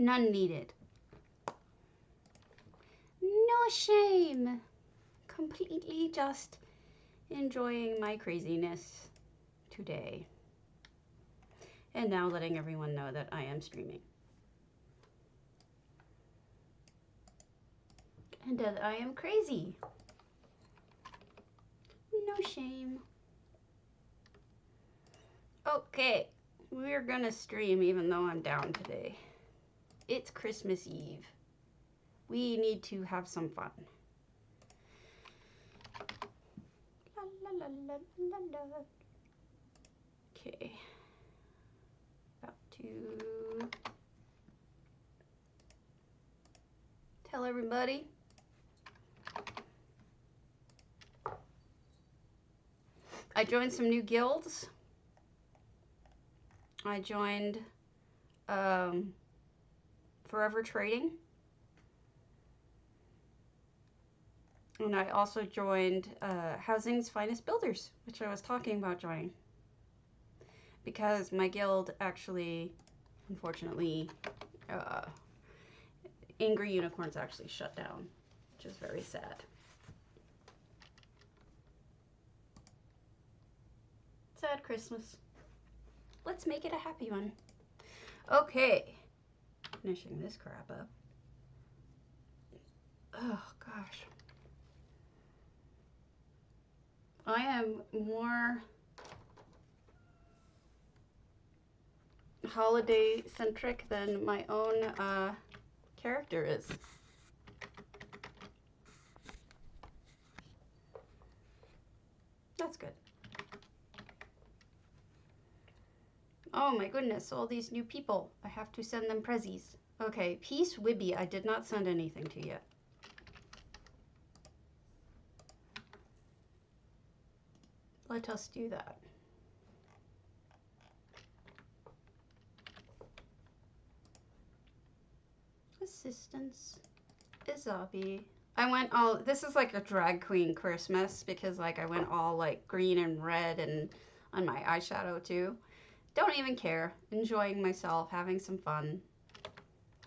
None needed. No shame. Completely just enjoying my craziness today. And now letting everyone know that I am streaming. And that I am crazy. No shame. Okay, we're gonna stream even though I'm down today. It's Christmas Eve. We need to have some fun. La, la, la, la, la, la. Okay. About to tell everybody. I joined some new guilds. I joined Forever Trading. And I also joined Housing's Finest Builders, which I was talking about joining. Because my guild actually, unfortunately, Angry Unicorns actually shut down, which is very sad. Sad Christmas. Let's make it a happy one. Okay. Finishing this crap up. Oh, gosh. I am more holiday centric than my own character is. That's good. Oh my goodness, all these new people. I have to send them prezzies. Okay, Peace Wibby, I did not send anything to yet. Let us do that. Assistance. Izabi. I went all, this is like a drag queen Christmas because like I went all like green and red and on my eyeshadow too. Don't even care. Enjoying myself, having some fun.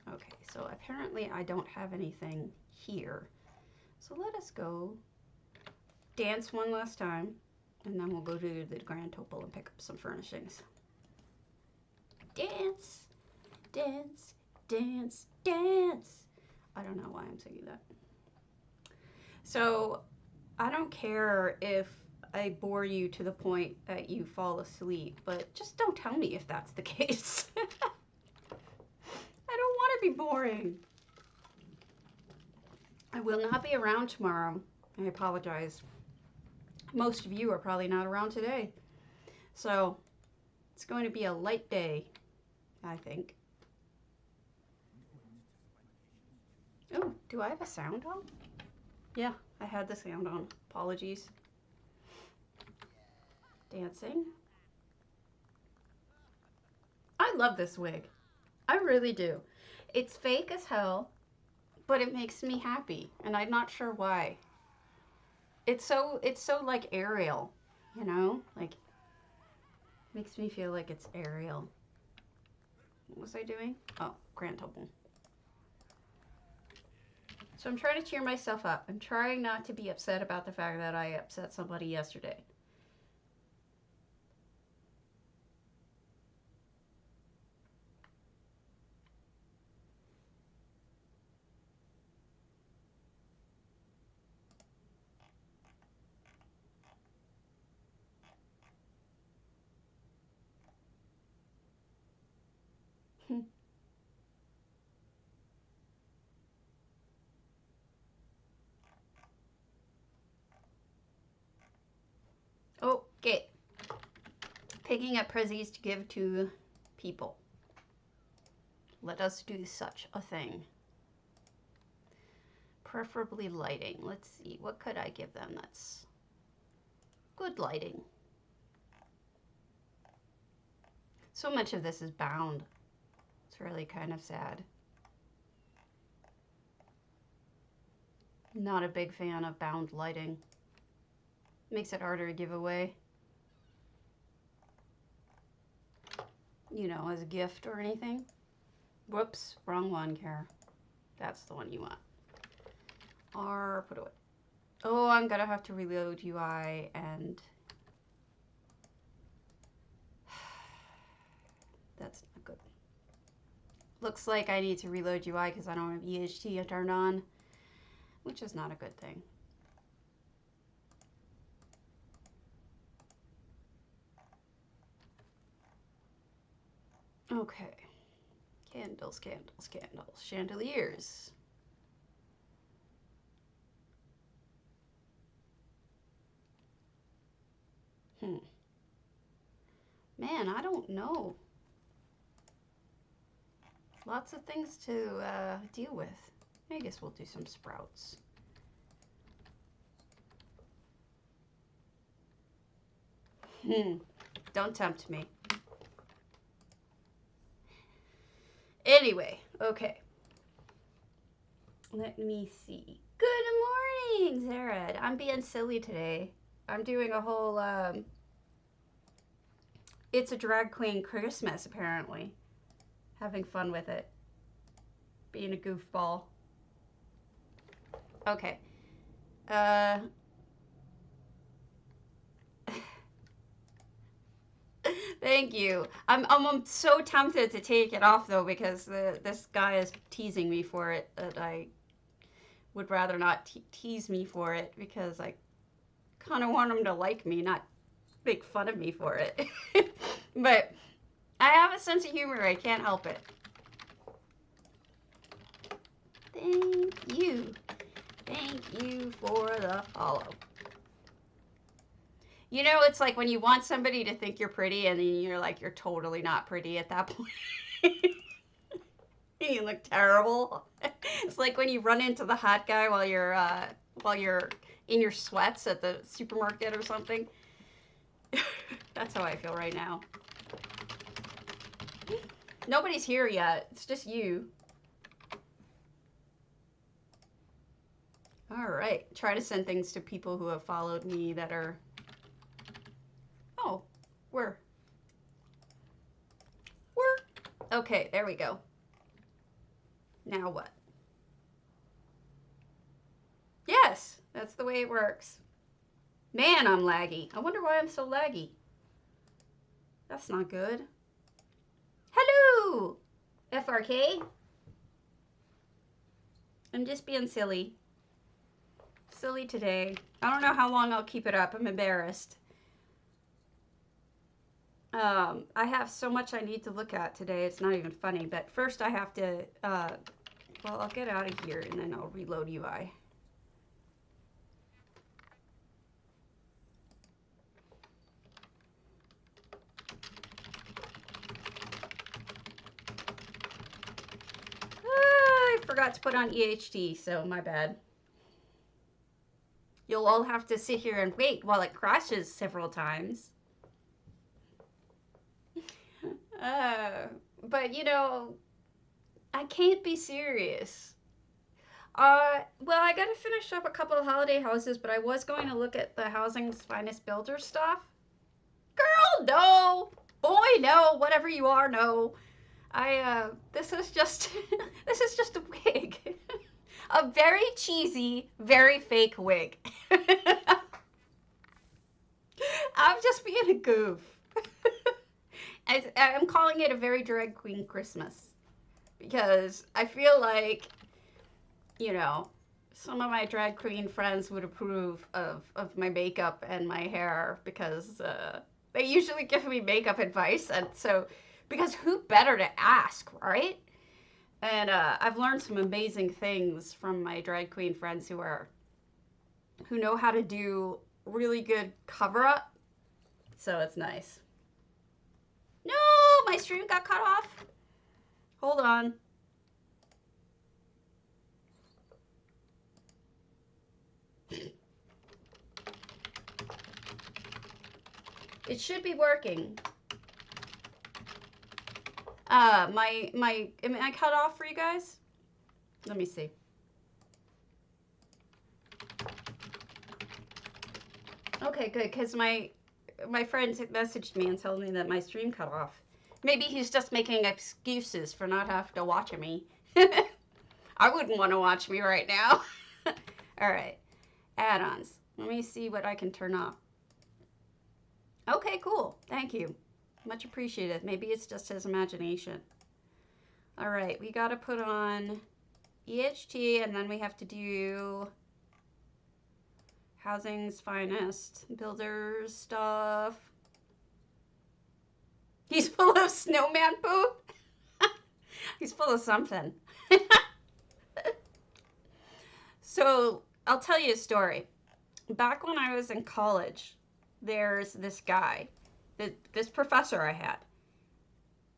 Okay, so apparently I don't have anything here. So let us go dance one last time and then we'll go to the Grand Topol and pick up some furnishings. Dance, dance, dance, dance. I don't know why I'm singing that. So I don't care if I bore you to the point that you fall asleep, but just don't tell me if that's the case. I don't want to be boring. I will not be around tomorrow. I apologize. Most of you are probably not around today. So it's going to be a light day, I think. Oh, do I have a sound on? Yeah, I had the sound on. Apologies. Dancing. I love this wig. I really do. It's fake as hell, but it makes me happy, and I'm not sure why. It's so like Ariel, you know? Like, makes me feel like it's Ariel. What was I doing? Oh, Grand Topol. So I'm trying to cheer myself up. I'm trying not to be upset about the fact that I upset somebody yesterday. Okay. Picking up prezzies to give to people. Let us do such a thing. Preferably lighting. Let's see. What could I give them that's good lighting? So much of this is bound. It's really kind of sad. Not a big fan of bound lighting. Makes it harder to give away. You know, as a gift or anything. Whoops, wrong one, Kara. That's the one you want. R, put away. Oh, I'm gonna have to reload UI and that's not good. Looks like I need to reload UI because I don't have EHT turned on, which is not a good thing. Okay. Candles, candles, candles. Chandeliers. Man, I don't know. Lots of things to deal with. I guess we'll do some sprouts. Don't tempt me. Anyway, okay. Let me see. Good morning, Zared. I'm being silly today. I'm doing a whole, it's a drag queen Christmas, apparently. Having fun with it. Being a goofball. Okay. Thank you. I'm so tempted to take it off though because this guy is teasing me for it. That I would rather not tease me for it because I kind of want him to like me, not make fun of me for it. But I have a sense of humor. I can't help it. Thank you. Thank you for the follow. You know, it's like when you want somebody to think you're pretty and then you're like, you're totally not pretty at that point. You look terrible. It's like when you run into the hot guy while you're in your sweats at the supermarket or something. That's how I feel right now. Nobody's here yet. It's just you. All right. Try to send things to people who have followed me that are... Oh, where? Okay, there we go. Now what? Yes, that's the way it works. Man, I'm laggy. I wonder why I'm so laggy. That's not good. Hello, FRK. I'm just being silly. Silly today. I don't know how long I'll keep it up. I'm embarrassed. I have so much I need to look at today. It's not even funny. But first I have to, well, I'll get out of here and then I'll reload UI. I forgot to put on EHT, so my bad. You'll all have to sit here and wait while it crashes several times. But you know, I can't be serious. Well, I gotta finish up a couple of holiday houses, but I was going to look at the Housing's Finest Builder stuff. Girl, no! Boy, no! Whatever you are, no. This is just, this is just a wig. A very cheesy, very fake wig. I'm just being a goof. I'm calling it a very drag queen Christmas because I feel like, you know, some of my drag queen friends would approve of my makeup and my hair because they usually give me makeup advice. And so, because who better to ask, right? And I've learned some amazing things from my drag queen friends who know how to do really good cover up. So it's nice. No, my stream got cut off. Hold on. It should be working. Am I cut off for you guys? Let me see. Okay, good, because my friend messaged me and told me that my stream cut off. Maybe he's just making excuses for not having to watch me. I wouldn't want to watch me right now. All right, add-ons. Let me see what I can turn off. Okay, cool. Thank you. Much appreciated. Maybe it's just his imagination. All right, we got to put on EHT, and then we have to do Housing's Finest, Builders stuff. He's full of snowman poop. He's full of something. So I'll tell you a story. Back when I was in college, there's this guy, this professor I had.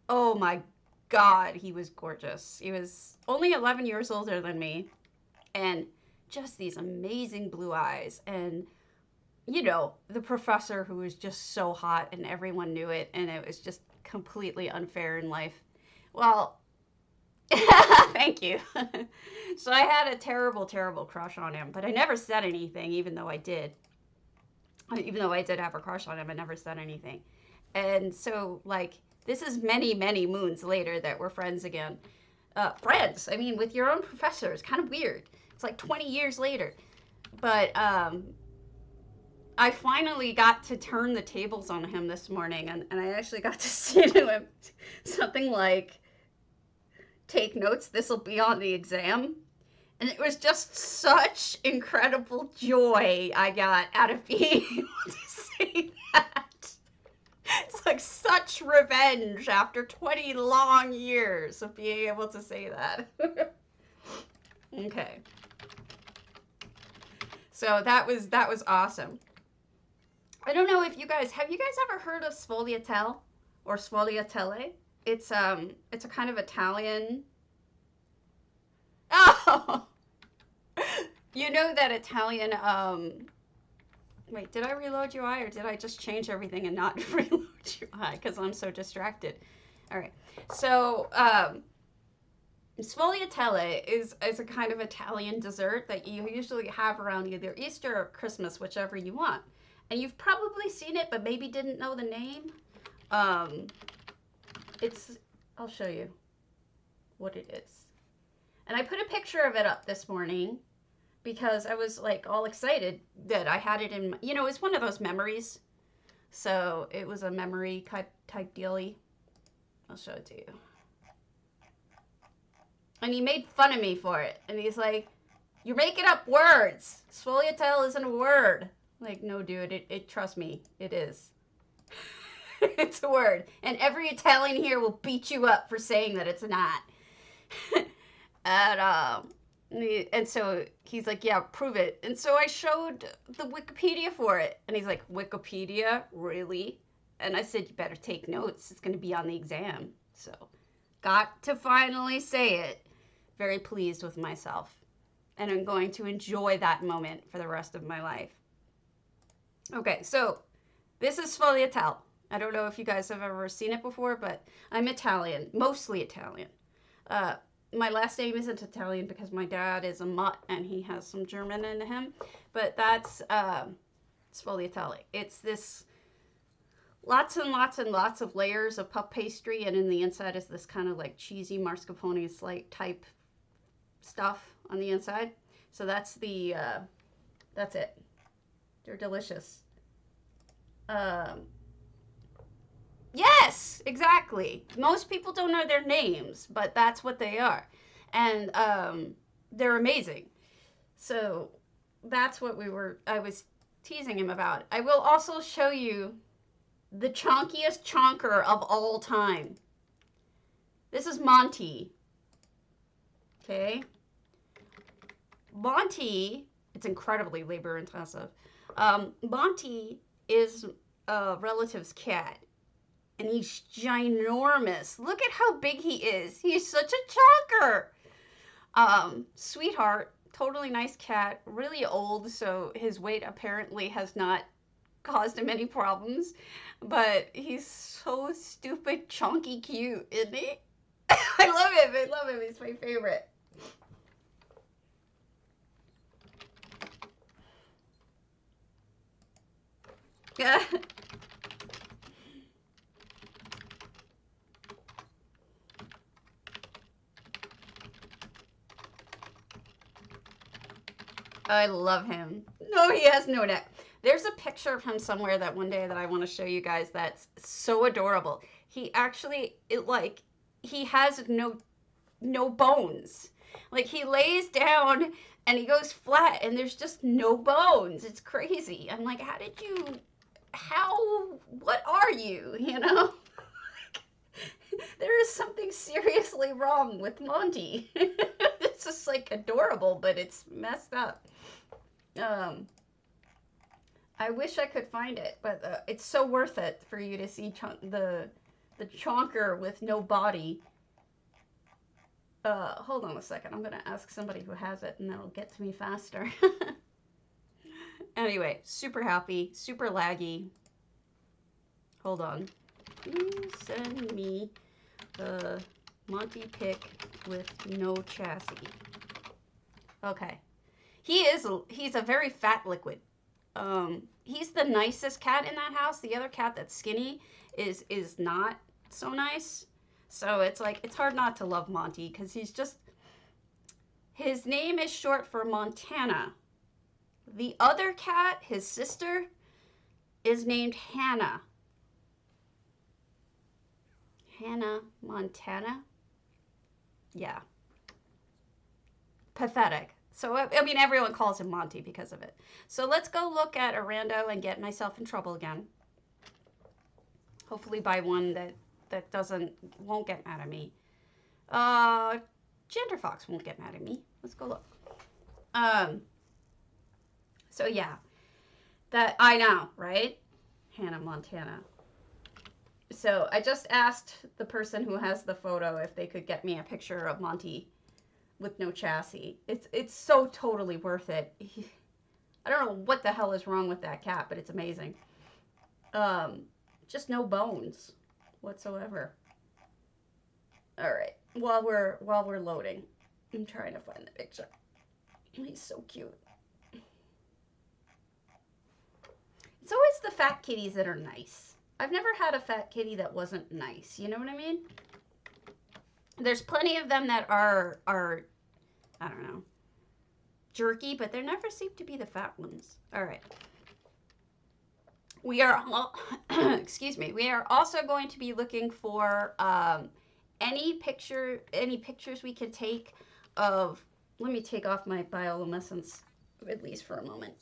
Oh my God, he was gorgeous. He was only 11 years older than me, and just these amazing blue eyes. And, you know, the professor who was just so hot and everyone knew it, and it was just completely unfair in life. Well, thank you. So I had a terrible, terrible crush on him, but I never said anything, even though I did. Even though I did have a crush on him, I never said anything. And so, like, this is many, many moons later that we're friends again. Friends, I mean, with your own professor. It's kind of weird. It's like 20 years later. But I finally got to turn the tables on him this morning, and I actually got to say to him something like, take notes, this will be on the exam. And it was just such incredible joy I got out of being able to say that. It's like such revenge after 20 long years of being able to say that. Okay. So that was awesome. I don't know if have you guys ever heard of sfogliatelle or sfogliatelle? It's a kind of Italian. Oh, you know that Italian, wait, did I reload UI or did I just change everything and not reload UI? Because I'm so distracted. All right, so sfogliatelle is a kind of Italian dessert that you usually have around either Easter or Christmas, whichever you want. And you've probably seen it, but maybe didn't know the name. I'll show you what it is. And I put a picture of it up this morning because I was like all excited that I had it in, you know, it's one of those memories. So it was a memory type dealie. I'll show it to you. And he made fun of me for it. And he's like, you're making up words. Sfogliatelle isn't a word. Like, no, dude, trust me, it is. It's a word. And every Italian here will beat you up for saying that it's not. And so he's like, yeah, prove it. And so I showed the Wikipedia for it. And he's like, Wikipedia? Really? And I said, you better take notes. It's going to be on the exam. So got to finally say it. Very pleased with myself. And I'm going to enjoy that moment for the rest of my life. Okay, so this is sfogliatelle. I don't know if you guys have ever seen it before, but I'm Italian, mostly Italian. My last name isn't Italian because my dad is a mutt and he has some German in him, but that's sfogliatelle. It's this lots and lots and lots of layers of puff pastry, and in the inside is this kind of like cheesy mascarpone like type stuff on the inside. So that's it. They're delicious. Yes, exactly. Most people don't know their names, but that's what they are. And they're amazing. So that's what I was teasing him about. I will also show you the chonkiest chonker of all time. This is Monty. Okay. Monty, it's incredibly labor intensive. Monty is a relative's cat. And he's ginormous. Look at how big he is. He's such a chonker. Sweetheart, totally nice cat, really old, so his weight apparently has not caused him any problems. But he's so stupid, chonky cute, isn't he? I love him. I love him. He's my favorite. Yeah. I love him. No, he has no neck. There's a picture of him somewhere that one day that I want to show you guys that's so adorable. He actually, he has no bones. Like, he lays down and he goes flat and there's just no bones. It's crazy. I'm like, what are you, you know? There is something seriously wrong with Monty. It's just like adorable, but it's messed up. I wish I could find it, but it's so worth it for you to see the chonker with no body. Hold on a second. I'm gonna ask somebody who has it, and that'll get to me faster. Anyway, super happy, super laggy. Hold on. You send me the Monty pic with no chassis. Okay. He's a very fat liquid. He's the nicest cat in that house. The other cat that's skinny is not so nice. So it's like, it's hard not to love Monty because his name is short for Montana. The other cat, his sister, is named Hannah. Hannah Montana? Yeah. Pathetic. So, I mean, everyone calls him Monty because of it. So let's go look at a rando and get myself in trouble again. Hopefully buy one that won't get mad at me. Gender Fox won't get mad at me. Let's go look. So yeah, that I know, right? Hannah Montana. So I just asked the person who has the photo if they could get me a picture of Monty with no chassis. It's so totally worth it. I don't know what the hell is wrong with that cat, but it's amazing. Just no bones whatsoever. All right, while we're loading, I'm trying to find the picture. He's so cute. It's always the fat kitties that are nice. I've never had a fat kitty that wasn't nice. You know what I mean? There's plenty of them that are I don't know, jerky, but there never seem to be the fat ones. All right. We are, excuse me, we are also going to be looking for any pictures we can take of, let me take off my bioluminescence at least for a moment.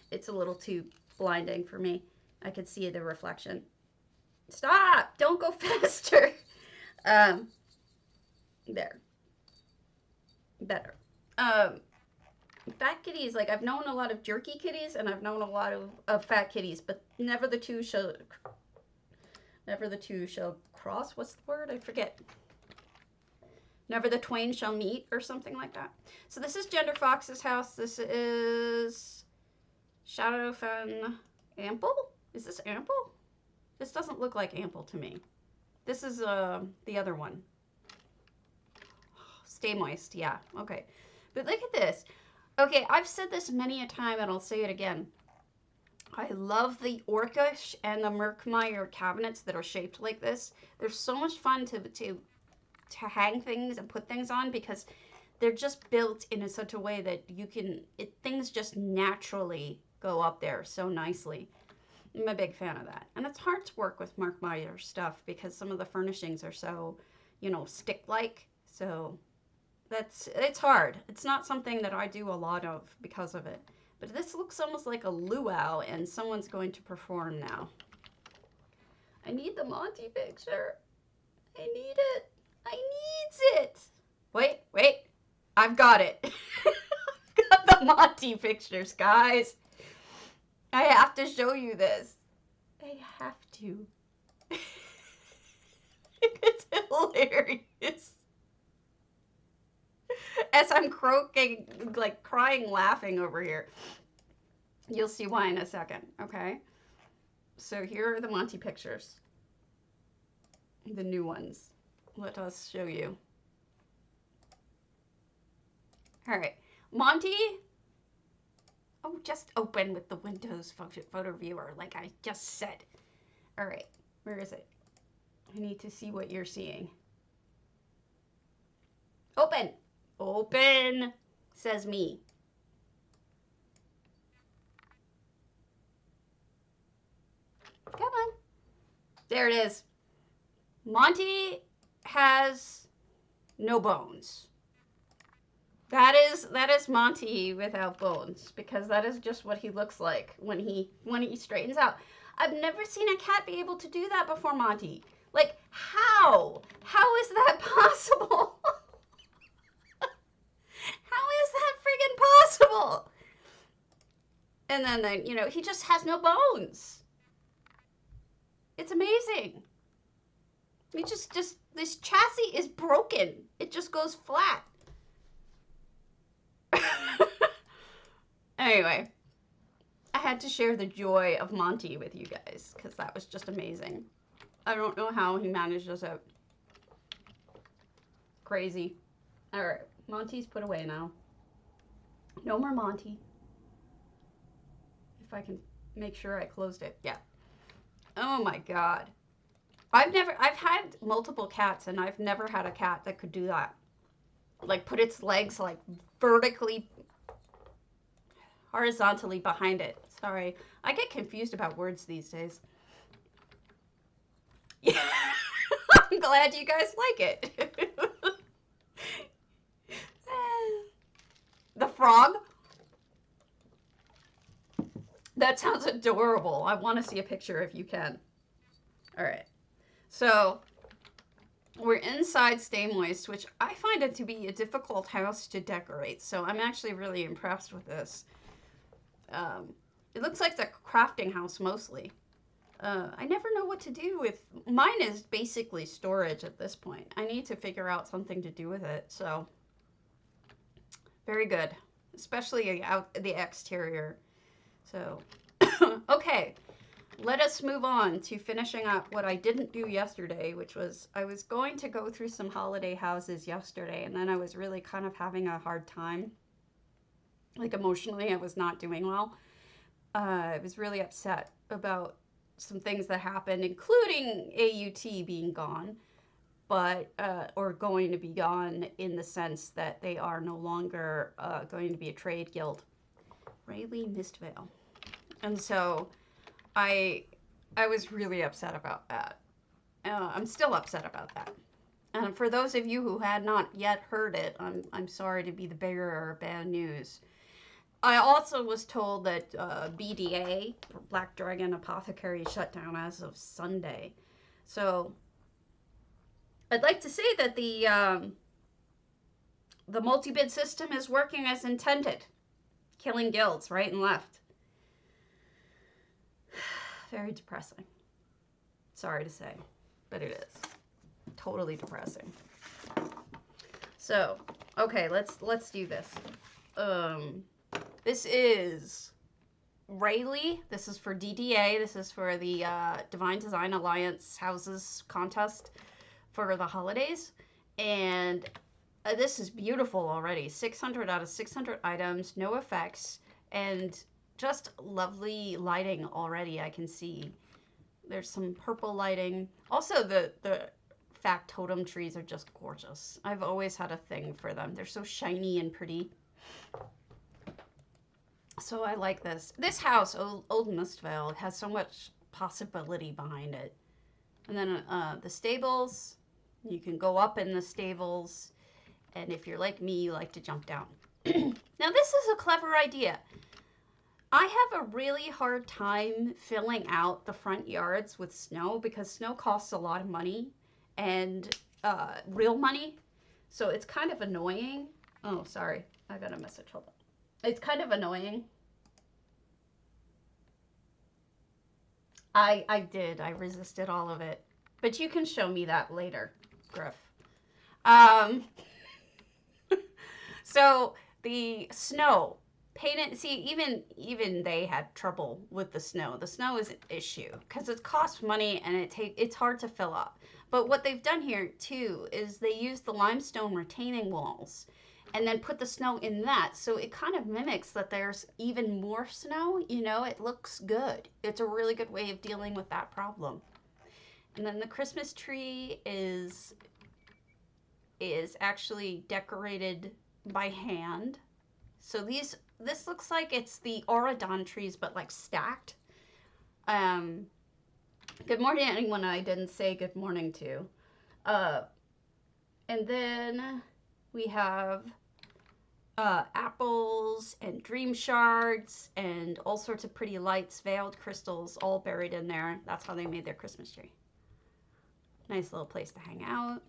It's a little too blinding for me. I could see the reflection. Stop! Don't go faster. There. Better. Fat kitties, like, I've known a lot of jerky kitties and I've known a lot of fat kitties, but never the two shall cross. What's the word? I forget. Never the twain shall meet or something like that. So this is Gender Fox's house. This is Shadowfen Ample? Is this Ample? This doesn't look like Ample to me. This is the other one. Stay-Moist, yeah, okay. But look at this. Okay, I've said this many a time and I'll say it again. I love the Orcish and the Murkmire cabinets that are shaped like this. They're so much fun to hang things and put things on because they're just built in such a way that things just naturally go up there so nicely. I'm a big fan of that. And it's hard to work with Murkmire stuff because some of the furnishings are so, you know, stick-like. So it's hard. It's not something that I do a lot of because of it. But this looks almost like a luau, and someone's going to perform now. I need the Monty picture. I need it. I needs it. Wait. I've got it. I've got the Monty pictures, guys. I have to show you this. I have to. It's hilarious. As I'm croaking, like crying, laughing over here. You'll see why in a second, okay? So here are the Monty pictures. The new ones. Let us show you. All right. Monty. Oh, just open with the Windows photo viewer, like I just said. All right. Where is it? I need to see what you're seeing. Open. Open, says me. There it is. Monty has no bones. That is Monty without bones, because that is just what he looks like when he straightens out. I've never seen a cat be able to do that before, Monty. Like, how? How is that possible? How is that friggin' possible? And then, you know, he just has no bones. It's amazing. He just this chassis is broken. It just goes flat. Anyway, I had to share the joy of Monty with you guys, because that was just amazing. I don't know how he manages it. Crazy. All right, Monty's put away now. No more Monty. If I can make sure I closed it. Yeah. Oh my God. I've had multiple cats, and I've never had a cat that could do that. Like, put its legs, like, vertically, horizontally behind it. Sorry. I get confused about words these days. Yeah. I'm glad you guys like it. The frog? That sounds adorable. I want to see a picture if you can. All right. So, we're inside Stay-Moist, which I find it to be a difficult house to decorate. So, I'm actually really impressed with this. It looks like the crafting house mostly. I never know what to do with... Mine is basically storage at this point. I need to figure out something to do with it. So, very good. Especially out the exterior. So, okay. Let us move on to finishing up what I didn't do yesterday, which was I was going to go through some holiday houses yesterday, and then I was really kind of having a hard time. Like, emotionally, I was not doing well. I was really upset about some things that happened, including AUT being gone, but or going to be gone in the sense that they are no longer going to be a trade guild. Rayleigh Mistveil. And so I was really upset about that. I'm still upset about that. And for those of you who had not yet heard it, I'm sorry to be the bearer of bad news. I also was told that BDA, Black Dragon Apothecary, shut down as of Sunday. So I'd like to say that the multi-bid system is working as intended, killing guilds right and left. Very depressing. Sorry to say, but it is totally depressing. So, okay, let's do this. This is Rayleigh. This is for DDA. This is for the Divine Design Alliance Houses contest for the holidays. And this is beautiful already. 600 out of 600 items, no effects, and just lovely lighting already. I can see there's some purple lighting. Also, the factotum trees are just gorgeous. I've always had a thing for them. They're so shiny and pretty. So I like this. This house, Old Mistveil, has so much possibility behind it. And then the stables, you can go up in the stables. And if you're like me, you like to jump down. Now this is a clever idea. I have a really hard time filling out the front yards with snow because snow costs a lot of money and real money. So it's kind of annoying. Oh, sorry. I got a message. Hold on. It's kind of annoying. I did. I resisted all of it. But you can show me that later, Griff. So the snow. Painted, see, even they had trouble with the snow. The snow is an issue because it costs money and it's hard to fill up. But what they've done here too is they use the limestone retaining walls and then put the snow in that. So it kind of mimics that there's even more snow, you know, it looks good. It's a really good way of dealing with that problem. And then the Christmas tree is actually decorated by hand. So this looks like it's the Auradon trees, but like stacked. Good morning to anyone I didn't say good morning to. And then we have apples and dream shards and all sorts of pretty lights, veiled crystals, all buried in there. That's how they made their Christmas tree. Nice little place to hang out.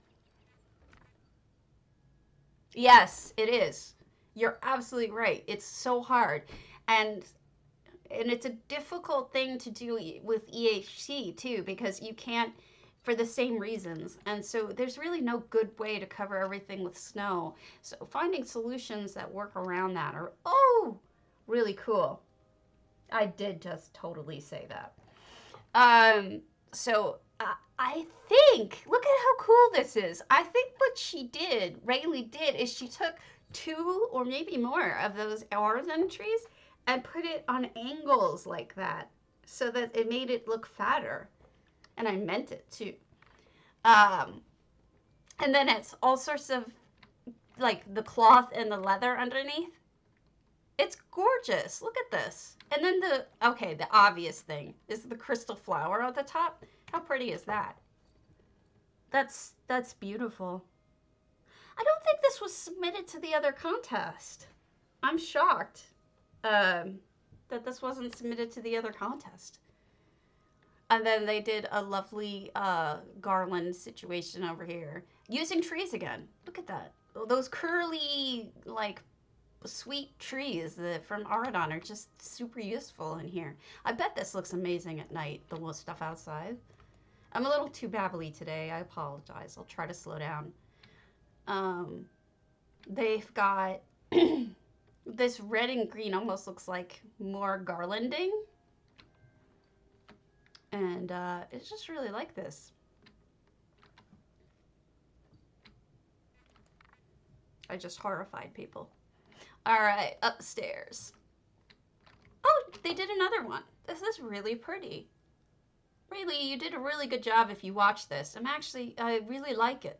Yes, it is. You're absolutely right. It's so hard. And it's a difficult thing to do with EHC too, because you can't, for the same reasons. And so there's really no good way to cover everything with snow. So finding solutions that work around that are, really cool. I did just totally say that. So I think, look at how cool this is. I think what Rayleigh did, is she took 2 or maybe more of those artisan trees and put it on angles like that so that it made it look fatter. And I meant it too. And then it's all sorts of like the cloth and the leather underneath. It's gorgeous. Look at this. And then the obvious thing is the crystal flower at the top. How pretty is that? That's beautiful. I don't think this was submitted to the other contest. I'm shocked that this wasn't submitted to the other contest. And then they did a lovely garland situation over here. Using trees again. Look at that. Those curly, like, sweet trees from Aradon are just super useful in here. I bet this looks amazing at night, the stuff outside. I'm a little too babbly today. I apologize. I'll try to slow down. They've got this red and green, almost looks like more garlanding. And it's just really like this. I just horrified people. All right, upstairs. Oh, they did another one. This is really pretty. Really, you did a really good job if you watch this. I really like it.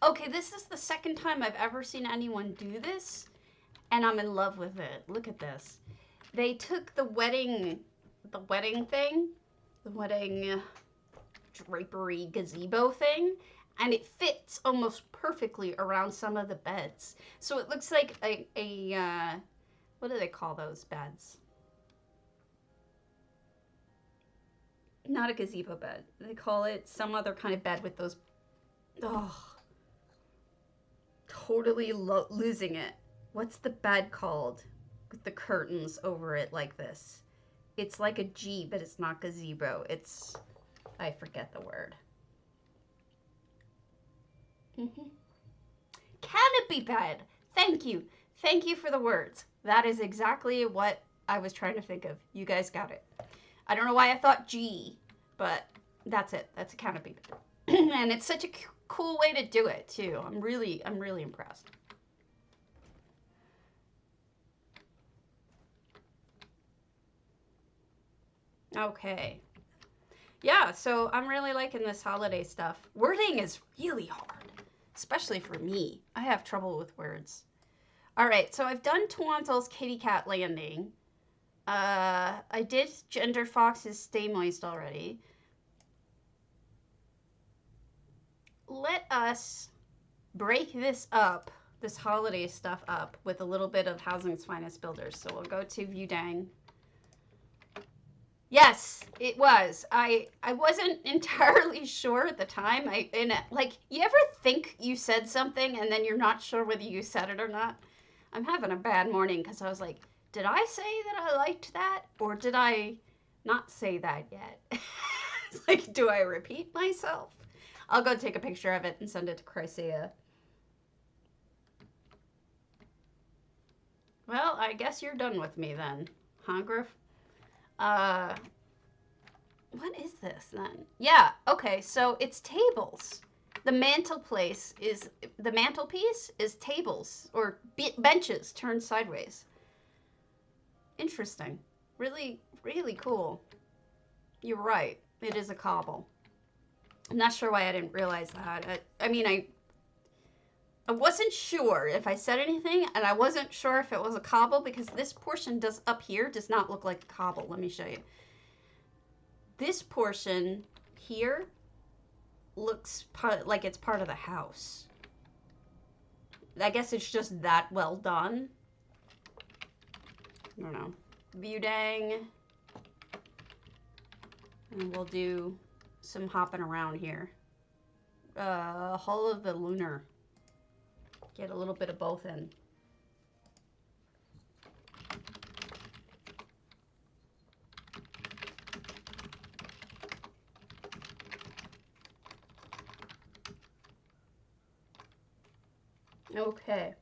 Okay, this is the second time I've ever seen anyone do this, and I'm in love with it. Look at this. They took the wedding thing, the wedding drapery gazebo thing, and it fits almost perfectly around some of the beds. So it looks like a what do they call those beds? Not a gazebo bed. They call it some other kind of bed with those, totally losing it. What's the bed called? With the curtains over it like this. It's like a G, but it's not gazebo. I forget the word. Canopy bed. Thank you. Thank you for the words. That is exactly what I was trying to think of. You guys got it. I don't know why I thought G, but that's it. That's a canopy bed. And it's such a cool way to do it too. I'm really impressed. Okay. Yeah, so I'm really liking this holiday stuff. Wording is really hard, especially for me. I have trouble with words. All right, so I've done Twanzel's Kitty Cat Landing. I did Gender Fox's Stay-Moist already. Let us break this holiday stuff up, with a little bit of Housing's Finest Builders. So we'll go to View Dang. Yes, it was. I wasn't entirely sure at the time. You ever think you said something and then you're not sure whether you said it or not? I'm having a bad morning because I was like, did I say that I liked that, or did I not say that yet? It's like, do I repeat myself? I'll go take a picture of it and send it to Chrysia. Well, I guess you're done with me then, huh, Griff? What is this then? Yeah, okay, so it's tables. The mantelpiece is tables or benches turned sideways. Interesting. Really, really cool. You're right. It is a cobble. I'm not sure why I didn't realize that. I wasn't sure if I said anything, and I wasn't sure if it was a cobble because this portion up here does not look like a cobble. Let me show you. this portion here looks like it's part of the house. I guess it's just that well done. I don't know. Budang. And we'll do some hopping around here. Hull of the Lunar. Get a little bit of both in. Okay.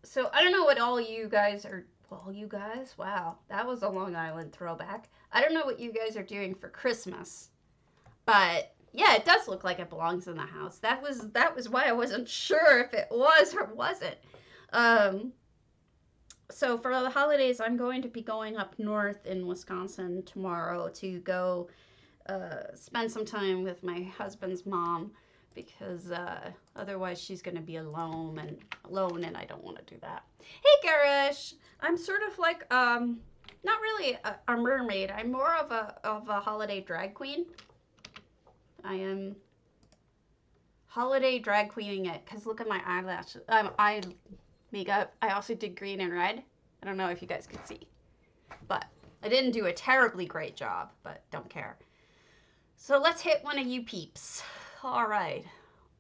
So I don't know what all you guys are, all you guys? Wow, that was a Long Island throwback. I don't know what you guys are doing for Christmas, but yeah, it does look like it belongs in the house. That was why I wasn't sure if it was or wasn't. So for the holidays, I'm going to be going up north in Wisconsin tomorrow to go spend some time with my husband's mom, because otherwise she's going to be alone, and I don't want to do that. Hey, Garish! I'm sort of like, not really a mermaid. I'm more of a holiday drag queen. I am holiday drag queening it, because look at my eyelashes. Eye makeup. I also did green and red. I don't know if you guys can see, but I didn't do a terribly great job, but don't care. So let's hit one of you peeps. All right,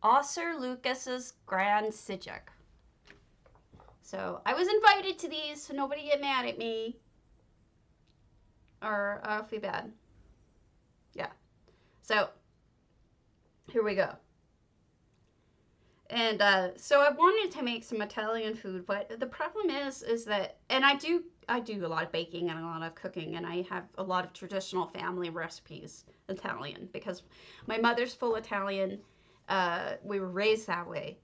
Osir Lucas's Grand Psijic. So I was invited to these, so nobody get mad at me. Or I'll feel bad. Yeah. So here we go. And so I wanted to make some Italian food, but the problem is that, and I do a lot of baking and a lot of cooking, and I have a lot of traditional family recipes, Italian, because my mother's full Italian. We were raised that way,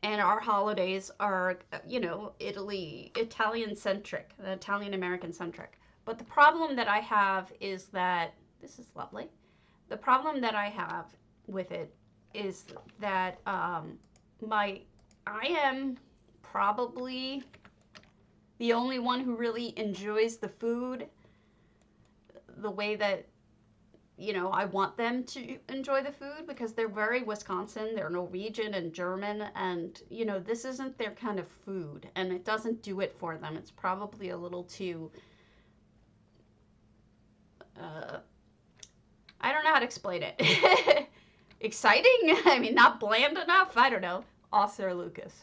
and our holidays are, you know, Italian centric, Italian American centric. But the problem that I have is that, this is lovely. The problem that I have with it is that I am probably the only one who really enjoys the food the way that, you know, I want them to enjoy the food, because they're very Wisconsin, they're Norwegian and German, and, you know, this isn't their kind of food, and it doesn't do it for them. It's probably a little too, I don't know how to explain it. Exciting? I mean, not bland enough? I don't know. Osir Lucas.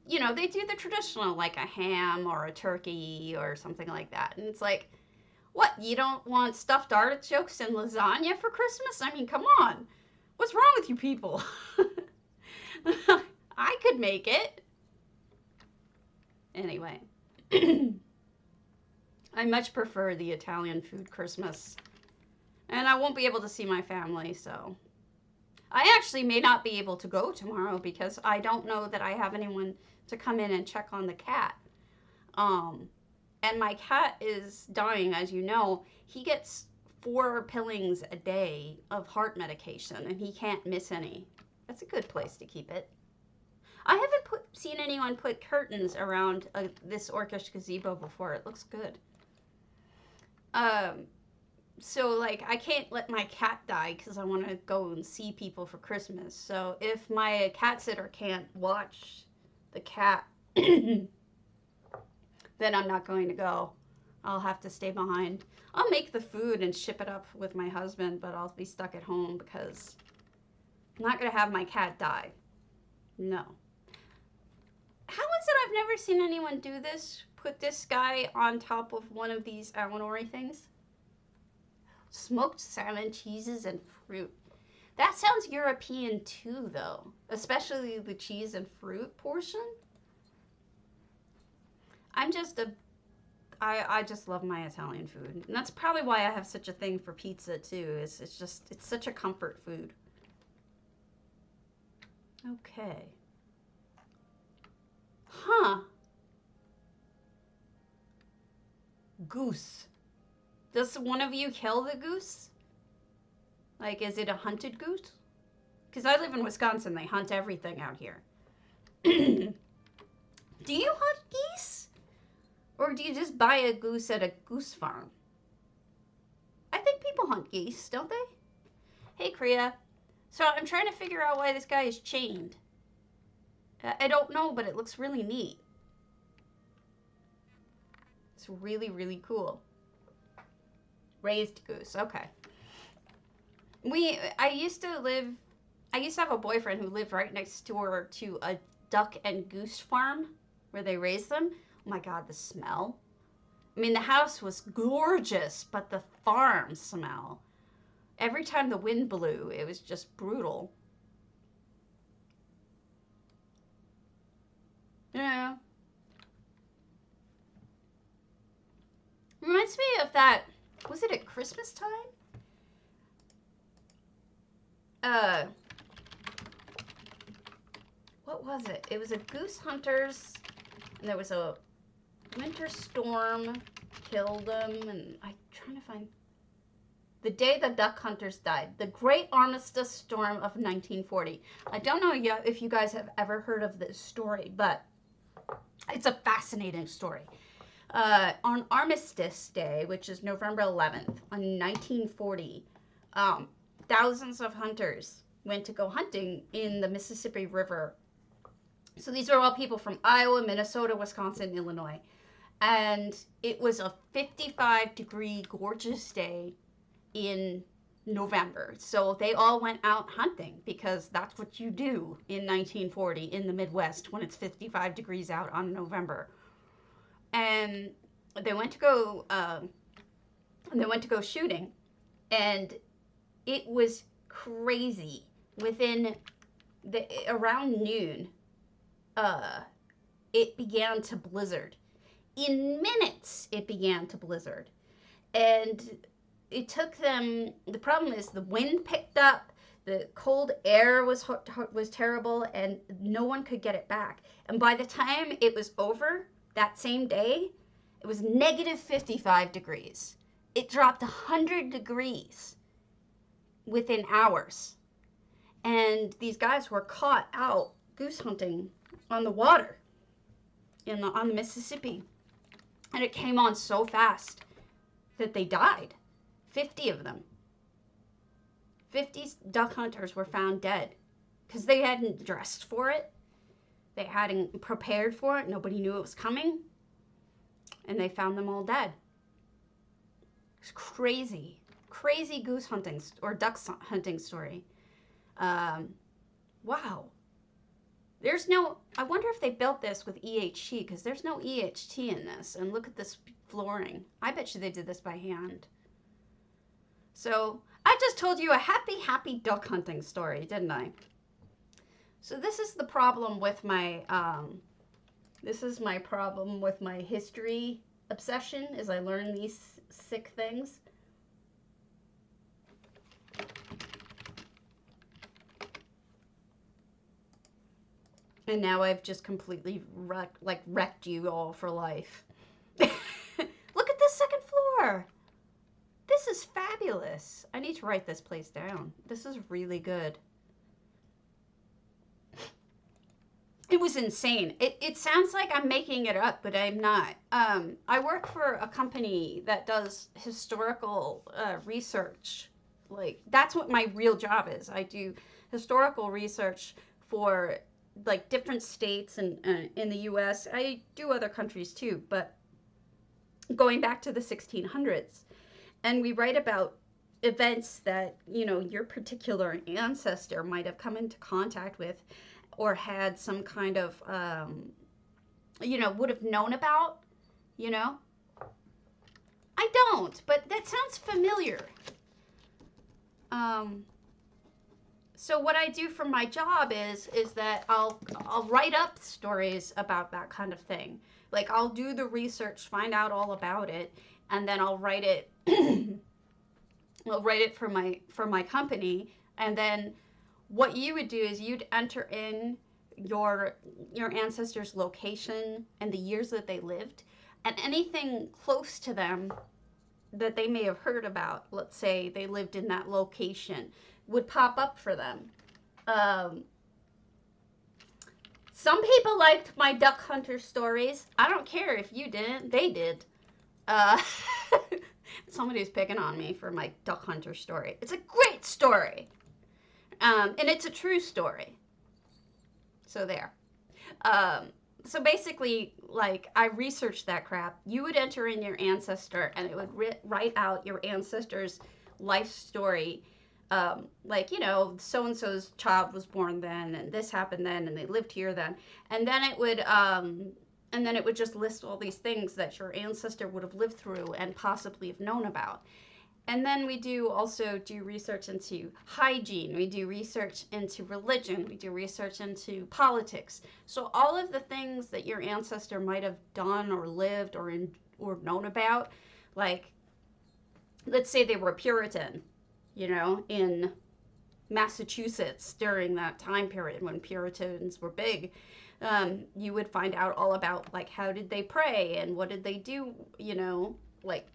You know, they do the traditional, like a ham or a turkey or something like that. And it's like, what? You don't want stuffed artichokes and lasagna for Christmas? I mean, come on. What's wrong with you people? I could make it. Anyway. I much prefer the Italian food Christmas. And I won't be able to see my family, so. I actually may not be able to go tomorrow because I don't know that I have anyone to come in and check on the cat. And my cat is dying, as you know. He gets 4 pillings a day of heart medication, and he can't miss any. That's a good place to keep it. I haven't seen anyone put curtains around this orcish gazebo before. It looks good. So, like, I can't let my cat die because I want to go and see people for Christmas. So, if my cat sitter can't watch the cat, then I'm not going to go. I'll have to stay behind. I'll make the food and ship it up with my husband, but I'll be stuck at home because I'm not going to have my cat die. No. How is it I've never seen anyone do this? Put this guy on top of one of these Alanori things? Smoked salmon, cheeses, and fruit. That sounds European too, though. Especially the cheese and fruit portion. I just love my Italian food. And that's probably why I have such a thing for pizza too. It's such a comfort food. Okay. Huh. Goose. Does one of you kill the goose? Like, is it a hunted goose? Because I live in Wisconsin. They hunt everything out here. Do you hunt geese? Or do you just buy a goose at a goose farm? I think people hunt geese, don't they? Hey, Kriya. So I'm trying to figure out why this guy is chained. I don't know, but it looks really neat. It's really, really cool. Raised goose, okay. I used to have a boyfriend who lived right next door to a duck and goose farm where they raise them. Oh my God, the smell. I mean, the house was gorgeous, but the farm smell. Every time the wind blew, it was just brutal. Yeah. Reminds me of that, was it at Christmas time? What was it? It was a goose hunters, and there was a winter storm, killed them, and I'm trying to find the day the duck hunters died. The Great Armistice Storm of 1940. I don't know yet if you guys have ever heard of this story, but it's a fascinating story. On Armistice Day, which is November 11th, on 1940, thousands of hunters went to go hunting in the Mississippi River. So these are all people from Iowa, Minnesota, Wisconsin, Illinois. And it was a 55-degree gorgeous day in November. So they all went out hunting because that's what you do in 1940 in the Midwest when it's 55 degrees out on November. And they went to go shooting, and it was crazy. Within around noon, it began to blizzard. In minutes, it began to blizzard, and it took them. The problem is the wind picked up. The cold air was terrible, and no one could get it back. And by the time it was over, that same day, it was negative 55 degrees. It dropped 100 degrees within hours. And these guys were caught out goose hunting on the water on the Mississippi. And it came on so fast that they died. 50 of them. 50 duck hunters were found dead because they hadn't dressed for it. They hadn't prepared for it. Nobody knew it was coming. And they found them all dead. It's crazy. Crazy goose hunting or duck hunting story. Wow. I wonder if they built this with EHT because there's no EHT in this. And look at this flooring. I bet you they did this by hand. So I just told you a happy, happy duck hunting story, didn't I? So this is the problem with my, history obsession, is I learn these sick things. And now I've just completely wrecked you all for life. Look at this second floor. This is fabulous. I need to write this place down. This is really good. It was insane. It sounds like I'm making it up, but I'm not. I work for a company that does historical research. Like, that's what my real job is. I do historical research for like different states and in the U.S. I do other countries too, but going back to the 1600s, and we write about events that, you know, your particular ancestor might have come into contact with or had some kind of, you know, would have known about, you know. I don't, but that sounds familiar. So what I do for my job is that I'll write up stories about that kind of thing. Like, I'll do the research, find out all about it, and then I'll write it. I'll write it for my company, and then what you would do is you'd enter in your ancestors' location and the years that they lived, and anything close to them that they may have heard about, let's say they lived in that location, would pop up for them. Some people liked my duck hunter stories. I don't care if you didn't. They did. Uh, Somebody's picking on me for my duck hunter story. It's a great story. And it's a true story. So there. Um, so basically, like, I researched that crap. You would enter in your ancestor, and it would write out your ancestor's life story. Like, you know, so and so's child was born then, and this happened then, and they lived here then, and then it would just list all these things that your ancestor would have lived through and possibly have known about. And then we also do research into hygiene. We do research into religion. We do research into politics. So all of the things that your ancestor might have done or lived or known about, like, let's say they were Puritan, you know, in Massachusetts during that time period when Puritans were big. You would find out all about, like, how did they pray and what did they do, you know, like,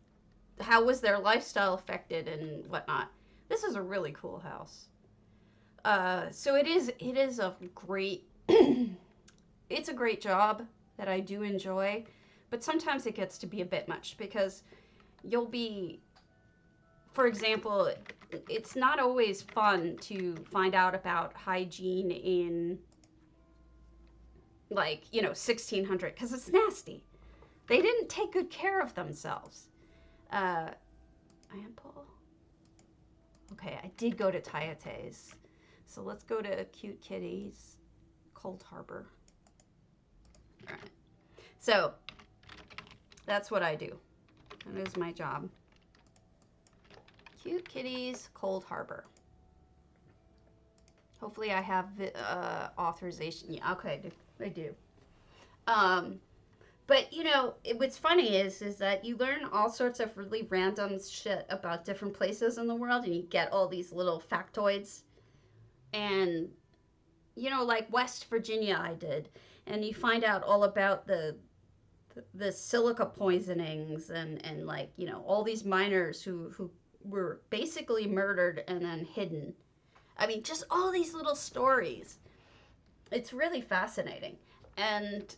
how was their lifestyle affected and whatnot. This is a really cool house. So it is a great, it's a great job that I do enjoy, but sometimes it gets to be a bit much because you'll be, for example, it's not always fun to find out about hygiene in, like, you know, 1600, because it's nasty. They didn't take good care of themselves. Ample. Okay, I did go to Tayate's. So let's go to Cute Kitties, Coldharbour. All right. So that's what I do. That is my job. Cute Kitties, Coldharbour. Hopefully I have authorization. Yeah, okay, I do. But, you know, what's funny is that you learn all sorts of really random shit about different places in the world, and you get all these little factoids. And, you know, like West Virginia I did, and you find out all about the silica poisonings and like, you know, all these miners who were basically murdered and then hidden. I mean, just all these little stories. It's really fascinating. And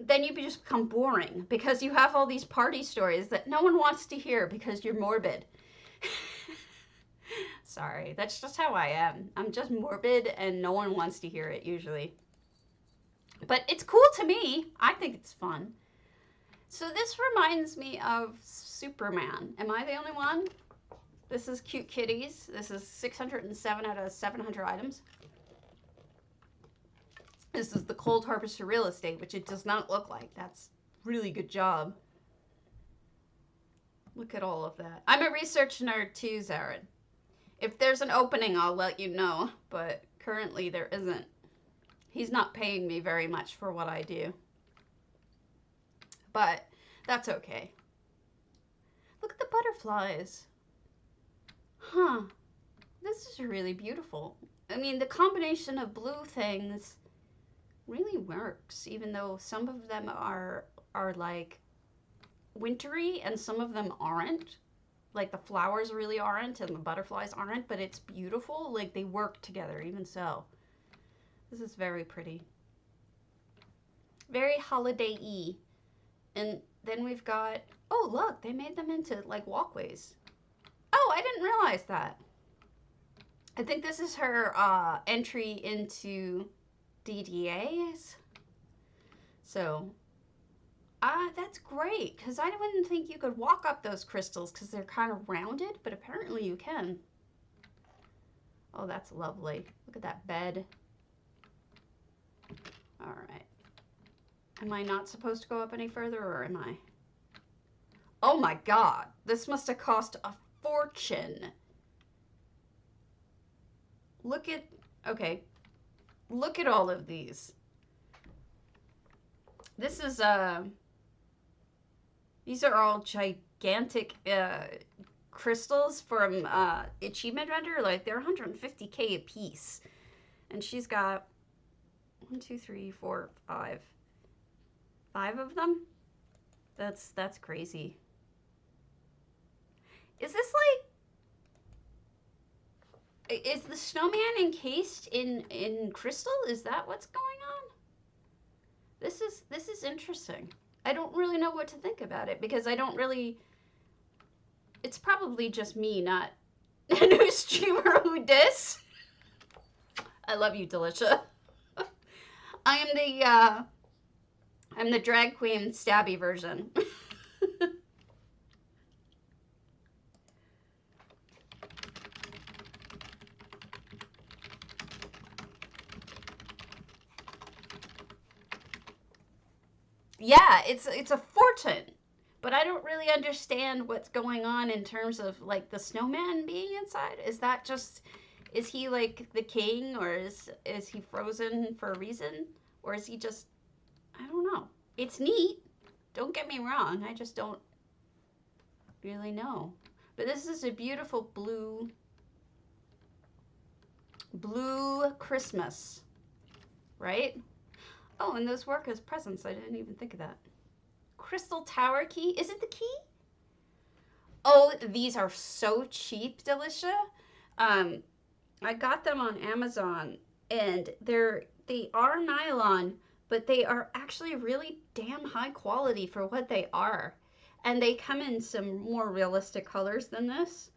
then you just become boring because you have all these party stories that no one wants to hear because you're morbid. Sorry, that's just how I am. I'm just morbid and no one wants to hear it usually. But it's cool to me. I think it's fun. So this reminds me of Superman. Am I the only one? This is Cute Kitties. This is 607 out of 700 items. This is the Coldharbour Surreal Estate, which it does not look like. That's really good job. Look at all of that. I'm a research nerd too, Zared. If there's an opening, I'll let you know, but currently there isn't. He's not paying me very much for what I do. But that's okay. Look at the butterflies. Huh. This is really beautiful. I mean, the combination of blue things really works, even though some of them are like wintry and some of them aren't. Like the flowers really aren't and the butterflies aren't, but it's beautiful. Like they work together even so. This is very pretty. Very holiday-y. And then we've got, oh look, they made them into like walkways. Oh, I didn't realize that. I think this is her entry into DDAs. So, that's great, because I wouldn't think you could walk up those crystals because they're kind of rounded, but apparently you can. Oh, that's lovely. Look at that bed. All right. Am I not supposed to go up any further, or am I? Oh my God, this must have cost a fortune. Look at, okay, look at all of these. This is, these are all gigantic crystals from Achievement Render. Like, they're 150K a piece. And she's got 1, 2, 3, 4, 5 of them. That's crazy. Is this like, is the snowman encased in crystal? Is that what's going on? This is interesting. I don't really know what to think about it because I don't really. It's probably just me, not a new streamer who dis. I love you, Delicia. I am I'm the drag queen stabby version. Yeah, it's a fortune. But I don't really understand what's going on in terms of like the snowman being inside. Is that just is he like the king or is he frozen for a reason? Or is he just I don't know. It's neat. Don't get me wrong. I just don't really know. But this is a beautiful blue Christmas, right? Oh, and those work as presents. I didn't even think of that. Crystal Tower key. Is it the key? Oh, these are so cheap, Delicia. I got them on Amazon, and they are nylon, but they are actually really damn high quality for what they are. And they come in some more realistic colors than this.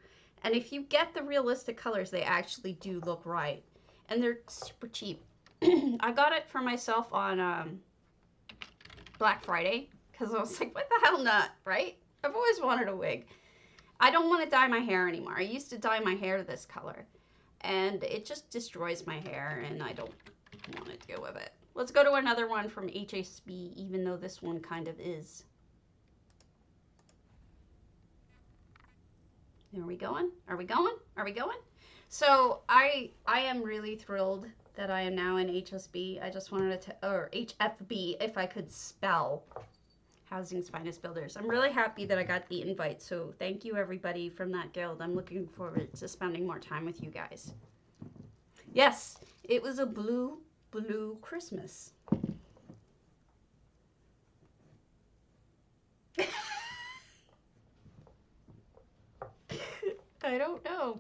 And if you get the realistic colors, they actually do look right. And they're super cheap. I got it for myself on Black Friday because I was like, what the hell not, right? I've always wanted a wig. I don't want to dye my hair anymore. I used to dye my hair this color. And it just destroys my hair, and I don't want to deal with it. Let's go to another one from HSB, even though this one kind of is. Are we going? Are we going? Are we going? So I am really thrilled that I am now in HSB. I just wanted to, or HFB, if I could spell. Housing's Finest Builders. I'm really happy that I got the invite, so thank you everybody from that guild. I'm looking forward to spending more time with you guys. Yes, it was a blue Christmas. I don't know.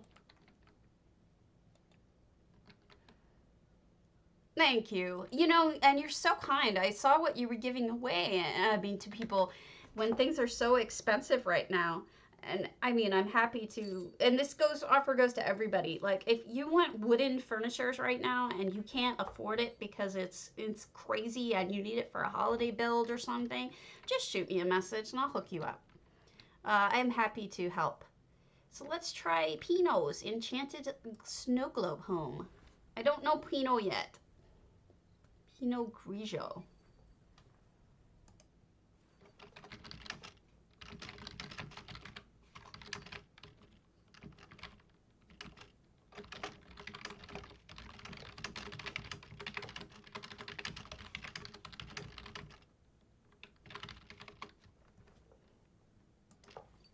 Thank you. You know, and you're so kind. I saw what you were giving away, I mean, to people when things are so expensive right now. And I mean, I'm happy to, and this offer goes to everybody. Like, if you want wooden furnitures right now and you can't afford it because it's crazy and you need it for a holiday build or something, just shoot me a message and I'll hook you up. I'm happy to help. So let's try Pinoh's Enchanted Snowglobe Home. I don't know Pinoh yet. Pinot Grigio.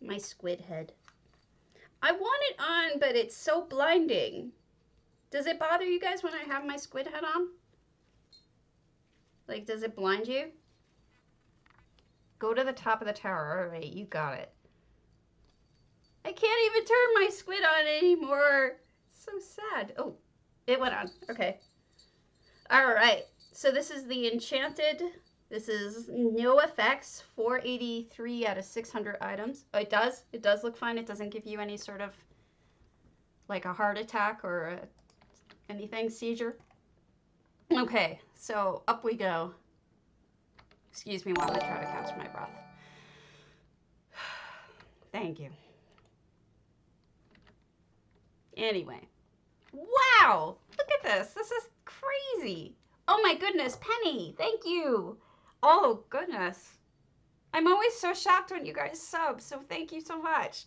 My squid head. I want it on, but it's so blinding. Does it bother you guys when I have my squid head on? Like, does it blind you? Go to the top of the tower. All right, you got it. I can't even turn my squid on anymore. So sad. Oh, it went on. Okay. All right. So this is the Enchanted. This is no effects, 483 out of 600 items. Oh, it does. It does look fine. It doesn't give you any sort of like a heart attack or anything, seizure. Okay, so up we go. Excuse me while I try to catch my breath. Thank you. Anyway. Wow! Look at this. This is crazy. Oh my goodness, Penny. Thank you. Oh, goodness. I'm always so shocked when you guys sub, so thank you so much.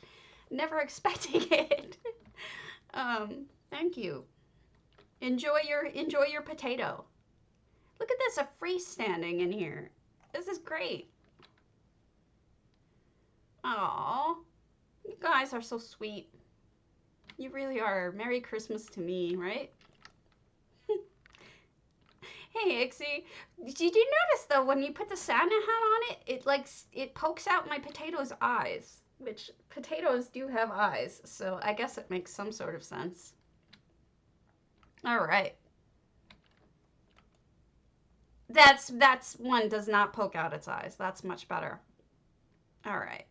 Never expecting it. Thank you. Enjoy your potato. Look at this, a freestanding in here. This is great. Aww. You guys are so sweet. You really are. Merry Christmas to me, right? Hey, Ixie. Did you notice, though, when you put the Santa hat on it, it pokes out my potato's eyes, which potatoes do have eyes, so I guess it makes some sort of sense. All right. That's one does not poke out its eyes. That's much better. All right.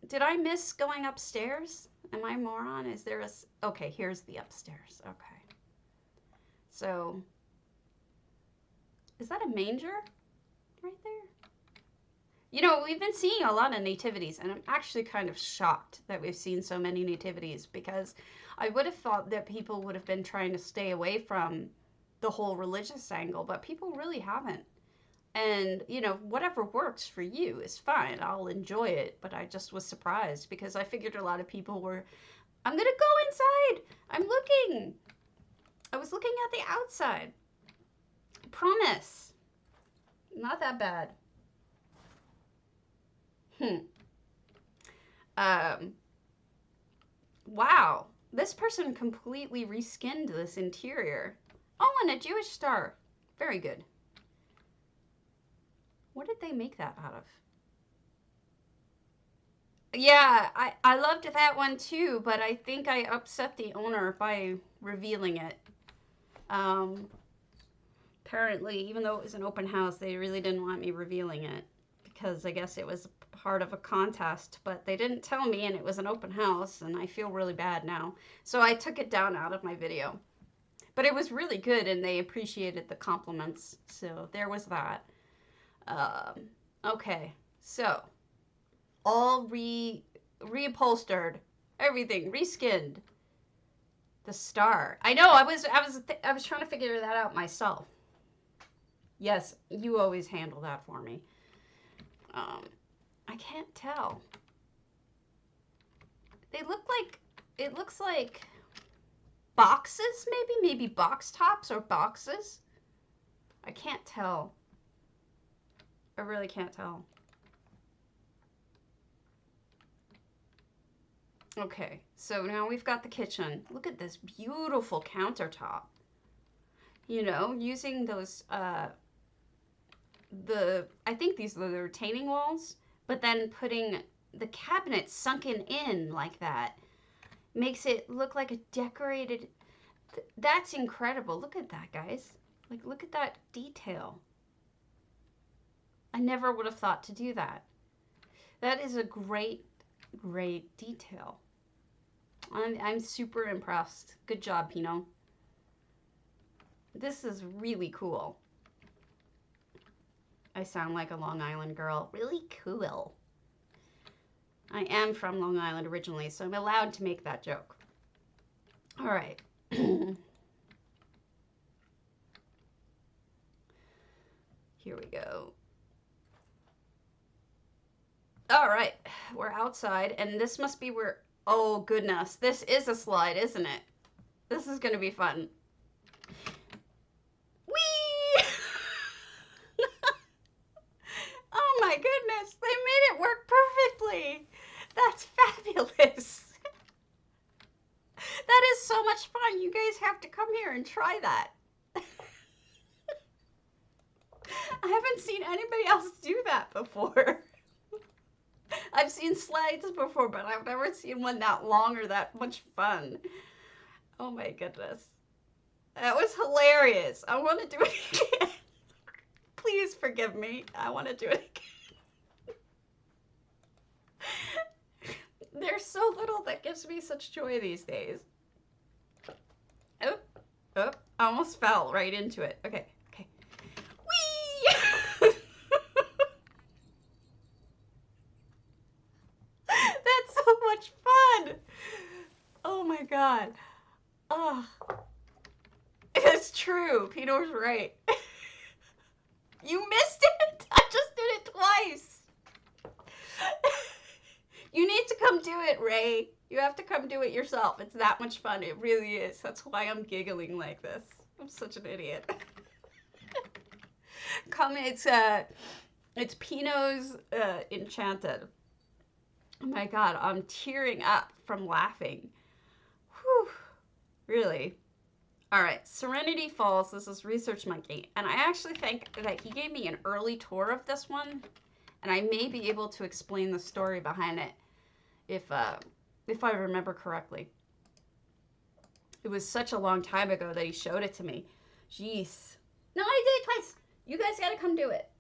Did I miss going upstairs? Am I a moron? Is there a... Okay, here's the upstairs. Okay. So, is that a manger right there? You know, we've been seeing a lot of nativities, and I'm actually kind of shocked that we've seen so many nativities, because I would have thought that people would have been trying to stay away from the whole religious angle, but people really haven't. And, you know, whatever works for you is fine. I'll enjoy it, but I just was surprised because I figured a lot of people were, I'm going to go inside. I'm looking. I was looking at the outside. I promise. Not that bad. Wow. This person completely reskinned this interior. Oh, and a Jewish star. Very good. What did they make that out of? Yeah, I loved that one too, but I think I upset the owner by revealing it. Apparently, even though it was an open house, they really didn't want me revealing it because I guess it was part of a contest, but they didn't tell me, and it was an open house, and I feel really bad now. So I took it down out of my video. But it was really good, and they appreciated the compliments, so there was that. Okay, so all reupholstered, everything reskinned. The star. I know. I was trying to figure that out myself. Yes, you always handle that for me. I can't tell. They look like, it looks like boxes, maybe box tops or boxes. I can't tell. I really can't tell. Okay, so now we've got the kitchen. Look at this beautiful countertop. You know, using those, I think these are the retaining walls, but then putting the cabinets sunken in like that makes it look like a decorated, that's incredible. Look at that, guys. Like, look at that detail. I never would have thought to do that. That is a great, great detail. I'm super impressed. Good job, Pinoh. This is really cool. I sound like a Long Island girl. Really cool. I am from Long Island originally, so I'm allowed to make that joke. All right. Here we go. All right, we're outside, and this must be where, oh goodness, this is a slide, isn't it? This is gonna be fun. Whee! Oh my goodness, they made it work perfectly. That's fabulous. That is so much fun. You guys have to come here and try that. I haven't seen anybody else do that before. I've seen slides before, but I've never seen one that long or that much fun. Oh my goodness. That was hilarious. I want to do it again. Please forgive me. I want to do it again. There's so little that gives me such joy these days. Oh, I almost fell right into it. Okay. Whee! That's so much fun. Oh my God. Oh, it's true. Pinoh's right. You missed it. I just did it twice. You need to come do it, Ray. You have to come do it yourself. It's that much fun. It really is. That's why I'm giggling like this. I'm such an idiot. Come, it's Pinoh's Enchanted. Oh my God, I'm tearing up from laughing. Whew, really. All right, Serenity Falls. This is Research Monkey, and I actually think that he gave me an early tour of this one, and I may be able to explain the story behind it if I remember correctly. It was such a long time ago that he showed it to me. Jeez. No, I did it twice. You guys gotta come do it.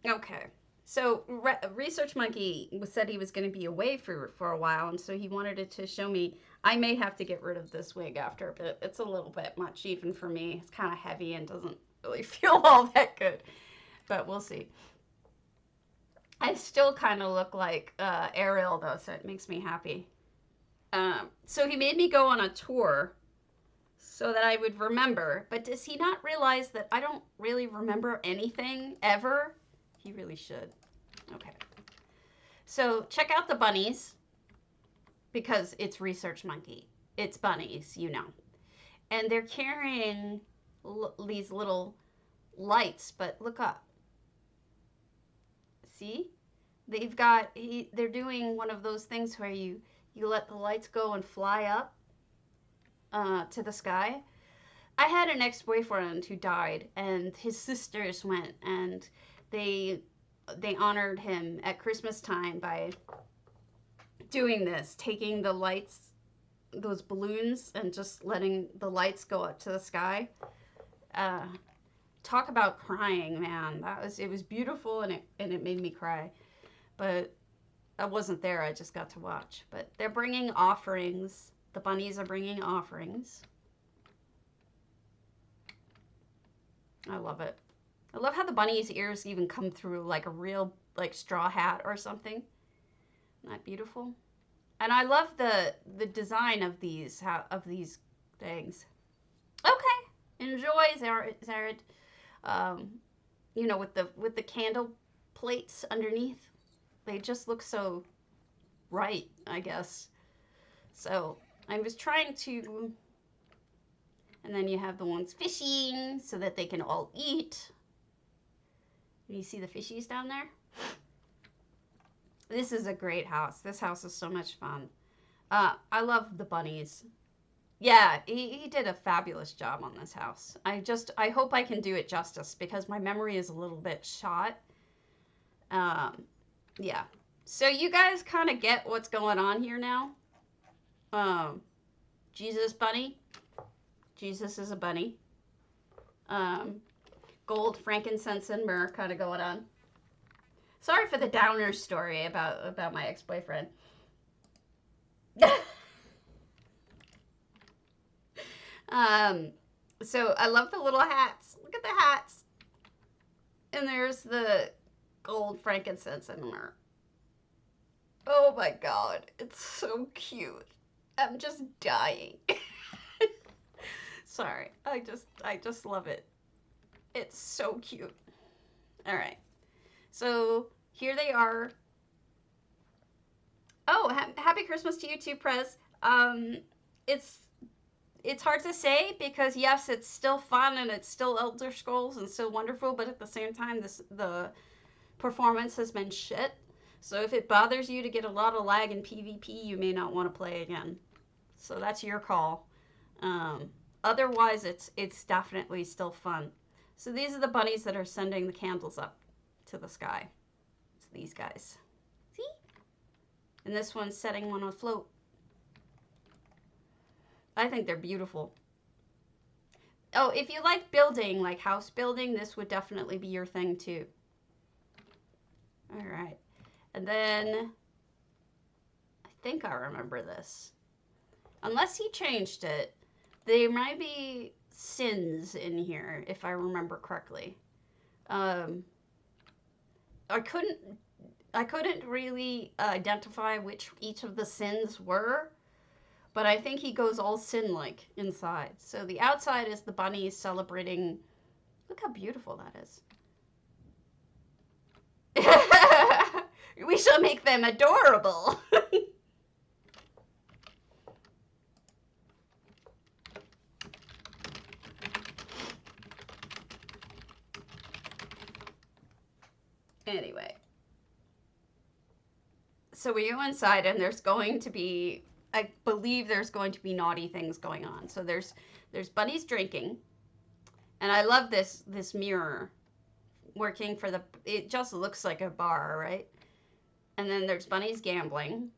Okay. So Research Monkey said he was going to be away for a while, and so he wanted it to show me. I may have to get rid of this wig after a bit. It's a little bit much even for me. It's kind of heavy and doesn't really feel all that good, but we'll see. I still kind of look like Ariel though, so it makes me happy. So he made me go on a tour so that I would remember. But does he not realize that I don't really remember anything ever? He really should. Okay. So check out the bunnies because it's Research Monkey. It's bunnies, you know. And they're carrying these little lights, but look up. See? They've got, they're doing one of those things where you let the lights go and fly up to the sky. I had an ex-boyfriend who died, and his sisters went, and they honored him at Christmas time by doing this, taking the lights, those balloons, and just letting the lights go up to the sky. Talk about crying, man. It was beautiful, and it made me cry. But I wasn't there. I just got to watch. But they're bringing offerings. The bunnies are bringing offerings. I love it. I love how the bunny's ears even come through like a real like straw hat or something. Isn't that beautiful? And I love the design of these things. Okay, enjoy, Zared. You know, with the candle plates underneath, they just look so right, I guess. So I was trying to, and then you have the ones fishing so that they can all eat. You see the fishies down there? This is a great house. This house is so much fun. I love the bunnies. Yeah, he did a fabulous job on this house. I hope I can do it justice because my memory is a little bit shot. Yeah. So you guys kind of get what's going on here now. Jesus bunny. Jesus is a bunny. Gold, frankincense, and myrrh kind of going on. Sorry for the downer story about my ex-boyfriend. So I love the little hats. Look at the hats. And there's the gold, frankincense, and myrrh. Oh my god, it's so cute. I'm just dying. Sorry, I just love it. It's so cute. All right, so here they are. Oh, happy Christmas to you too, Prez. It's hard to say because yes, it's still fun and it's still Elder Scrolls and still wonderful, but at the same time, the performance has been shit. So if it bothers you to get a lot of lag in PvP, you may not want to play again. So that's your call. Otherwise, it's definitely still fun. So these are the bunnies that are sending the candles up to the sky. It's these guys. See? And this one's setting one afloat. I think they're beautiful. Oh, if you like building, like house building, this would definitely be your thing too. All right. And then, I think I remember this. Unless he changed it, there might be sins in here, if I remember correctly. I couldn't really identify which each of the sins were, but I think he goes all sin-like inside. So the outside is the bunnies celebrating. Look how beautiful that is. We shall make them adorable. Anyway. So we go inside and there's going to be, I believe there's going to be naughty things going on. So there's bunnies drinking. And I love this mirror working for the, it just looks like a bar, right? And then there's bunnies gambling.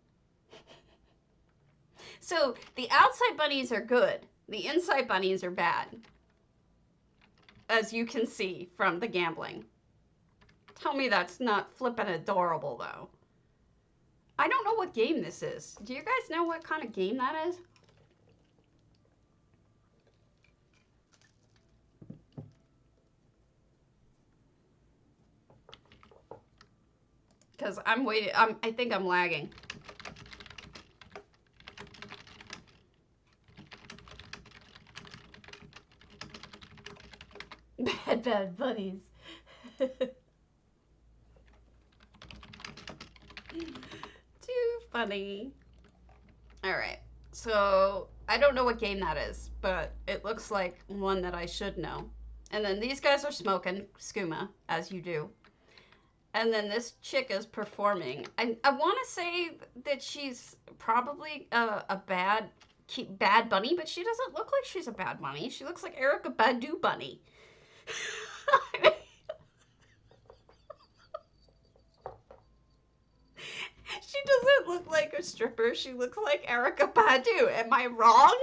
So the outside bunnies are good. The inside bunnies are bad. As you can see from the gambling. Tell me that's not flippin' adorable, though. I don't know what game this is. Do you guys know what kind of game that is? Because I'm waiting. I think I'm lagging. Bad bunnies. Too funny. Alright, so I don't know what game that is, but it looks like one that I should know. And then these guys are smoking skooma, as you do. And then this chick is performing. I want to say that she's probably a bad bunny, but she doesn't look like she's a bad bunny. She looks like Erica Badu bunny. She doesn't look like a stripper. She looks like Erica Badu. Am I wrong?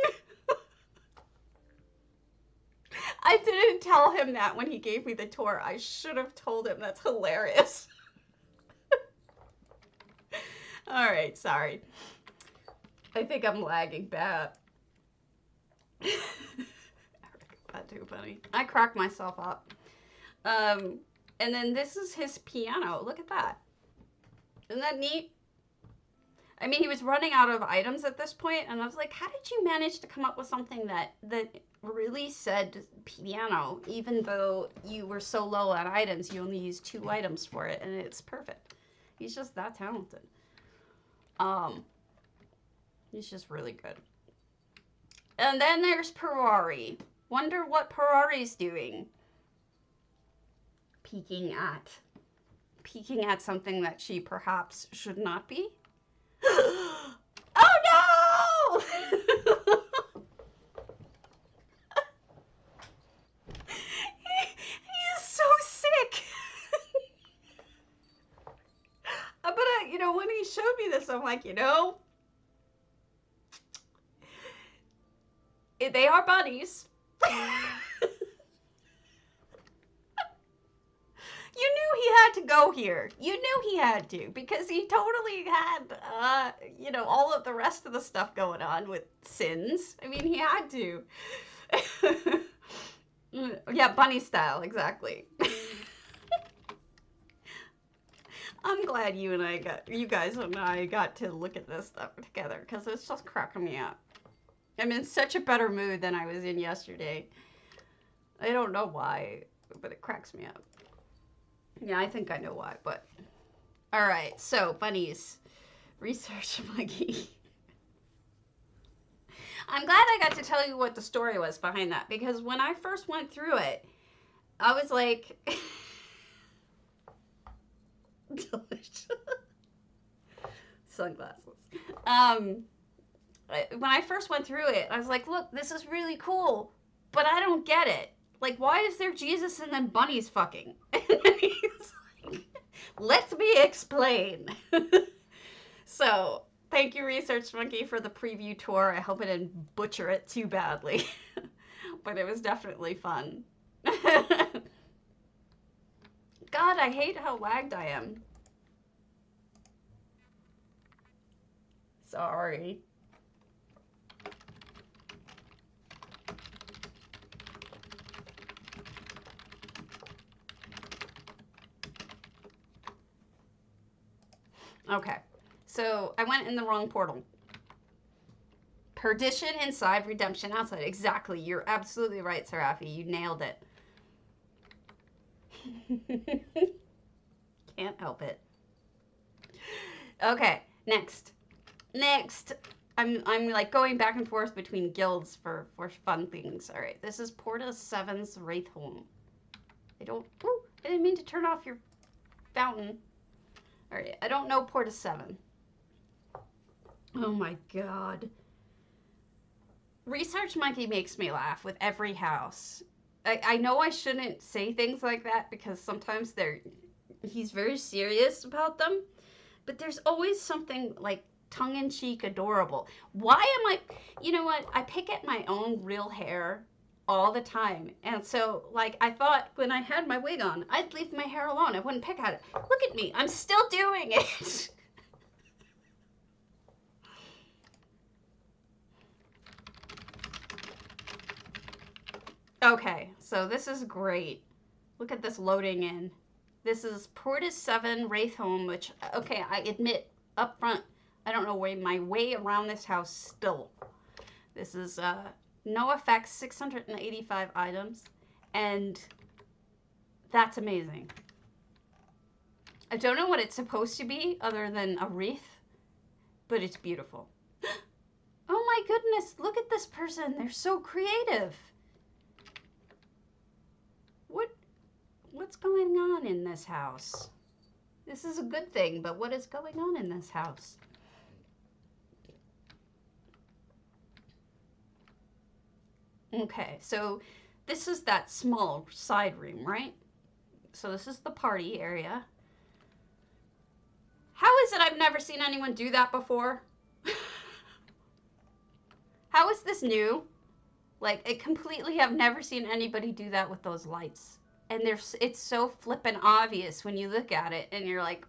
I didn't tell him that when he gave me the tour. I should have told him. That's hilarious. All right, sorry. I think I'm lagging bad. Erica Badu bunny. I cracked myself up. And then this is his piano. Look at that. Isn't that neat? I mean, he was running out of items at this point, and I was like, how did you manage to come up with something that really said piano, even though you were so low on items, you only used 2 items for it, and it's perfect. He's just that talented. He's just really good. And then there's Ferrari. Wonder what Ferrari's doing. Peeking at something that she perhaps should not be. Oh no! he is so sick. But when he showed me this, I'm like, they are bunnies. You knew he had to go here. You knew he had to, because he totally had, all of the rest of the stuff going on with sins. I mean, he had to. Yeah, bunny style, exactly. I'm glad you guys and I got to look at this stuff together, because it's just cracking me up. I'm in such a better mood than I was in yesterday. I don't know why, but it cracks me up. Yeah, I think I know why, but... Alright, so, bunnies. Research monkey. I'm glad I got to tell you what the story was behind that, because when I first went through it, I was like... Delicious. Sunglasses. When I first went through it, I was like, look, this is really cool, but I don't get it. Like, why is there Jesus and then bunnies fucking? And he's like, let me explain. So, thank you, Research Monkey, for the preview tour. I hope I didn't butcher it too badly. But it was definitely fun. God, I hate how lagged I am. Sorry. Okay, so I went in the wrong portal. Perdition inside, redemption outside. Exactly, you're absolutely right, Serafi. You nailed it. Can't help it. Okay, next. I'm like going back and forth between guilds for fun things. All right, this is Porta 7's wriathhome. I didn't mean to turn off your fountain. All right, I don't know Porta 7. Oh my God. Research Monkey makes me laugh with every house. I know I shouldn't say things like that because sometimes he's very serious about them, but there's always something like tongue-in-cheek adorable. Why am I, you know what, I pick at my own real hair all the time. And so, like, I thought when I had my wig on, I'd leave my hair alone. I wouldn't pick at it. Look at me. I'm still doing it. Okay, so this is great. Look at this loading in. This is Portis 7 wriathhome, which, okay, I admit up front, I don't know my way around this house still. This is no effects, 685 items, and that's amazing. I don't know what it's supposed to be other than a wreath, but it's beautiful. Oh my goodness, look at this person. They're so creative. What's going on in this house? This is a good thing, but what is going on in this house? Okay, so this is that small side room, right? So this is the party area. How is it I've never seen anyone do that before? How is this new? Like, I completely have never seen anybody do that with those lights. And it's so flippin' obvious when you look at it and you're like,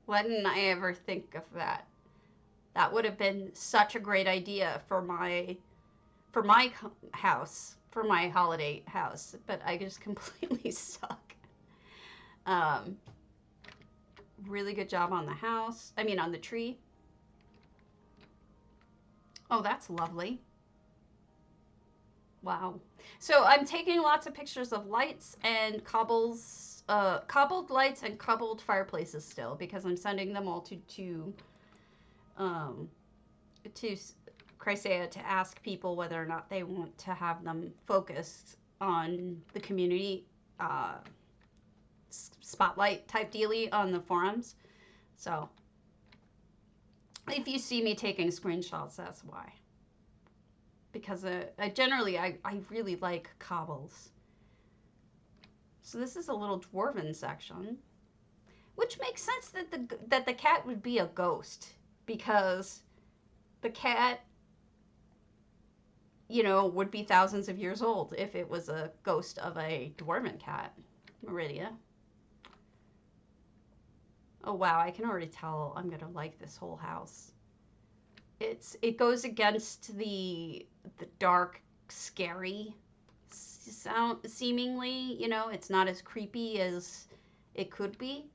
why didn't I ever think of that? That would have been such a great idea for my house, for my holiday house, but I just completely suck. Really good job on the house. I mean, on the tree. Oh, that's lovely. Wow. So I'm taking lots of pictures of lights and cobbled lights and cobbled fireplaces still, because I'm sending them all to Chrysaea to ask people whether or not they want to have them focused on the community spotlight type dealy on the forums. So if you see me taking screenshots, that's why. Because I really like cobbles. So this is a little dwarven section, which makes sense that the cat would be a ghost, because the cat, you know, would be thousands of years old if it was a ghost of a dwarven cat. Meridia. Oh wow, I can already tell I'm gonna like this whole house. It goes against the dark, scary sound, seemingly, you know, it's not as creepy as it could be.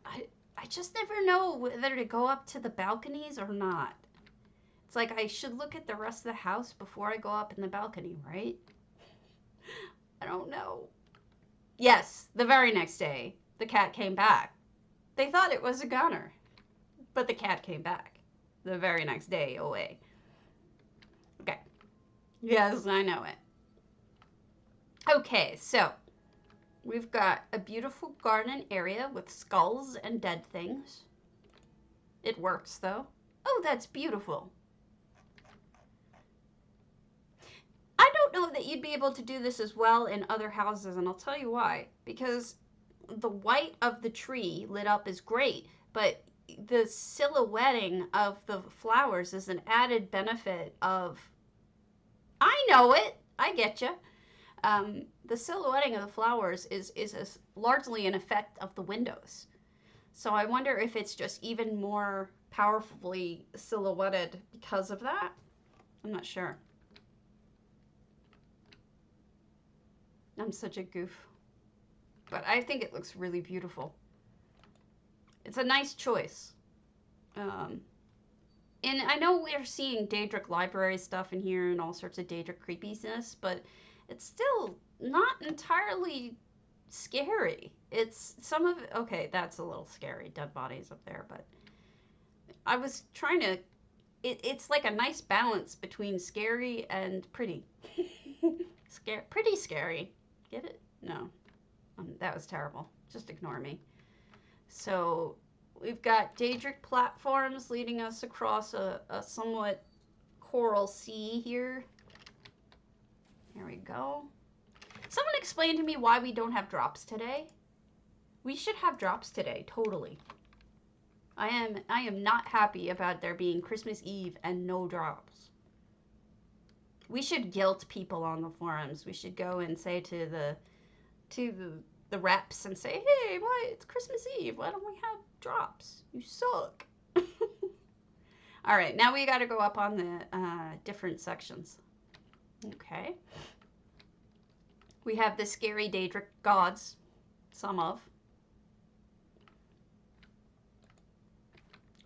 I just never know whether to go up to the balconies or not. It's like I should look at the rest of the house before I go up in the balcony, right? I don't know. Yes, the very next day, the cat came back. They thought it was a goner, but the cat came back the very next day away. Okay. Yes, I know it. Okay, so we've got a beautiful garden area with skulls and dead things. It works, though. Oh, that's beautiful. I don't know that you'd be able to do this as well in other houses, and I'll tell you why. Because the white of the tree lit up is great, but the silhouetting of the flowers is an added benefit of... I know it! I get you. The silhouetting of the flowers is largely an effect of the windows. So I wonder if it's just even more powerfully silhouetted because of that. I'm not sure. I'm such a goof. But I think it looks really beautiful. It's a nice choice. And I know we're seeing Daedric library stuff in here and all sorts of Daedric creepiness, but it's still not entirely scary. It's some of it, okay, that's a little scary, dead bodies up there, but I was trying to, it's like a nice balance between scary and pretty. Pretty scary. Get it? No. That was terrible. Just ignore me. So we've got Daedric platforms leading us across a somewhat coral sea here. Here we go. Someone explain to me why we don't have drops today. We should have drops today, totally. I am not happy about there being Christmas Eve and no drops. We should guilt people on the forums. We should go and say to the reps and say, hey, why it's Christmas Eve? Why don't we have drops? You suck. All right, now we got to go up on the different sections. Okay. We have the scary Daedric gods, some of.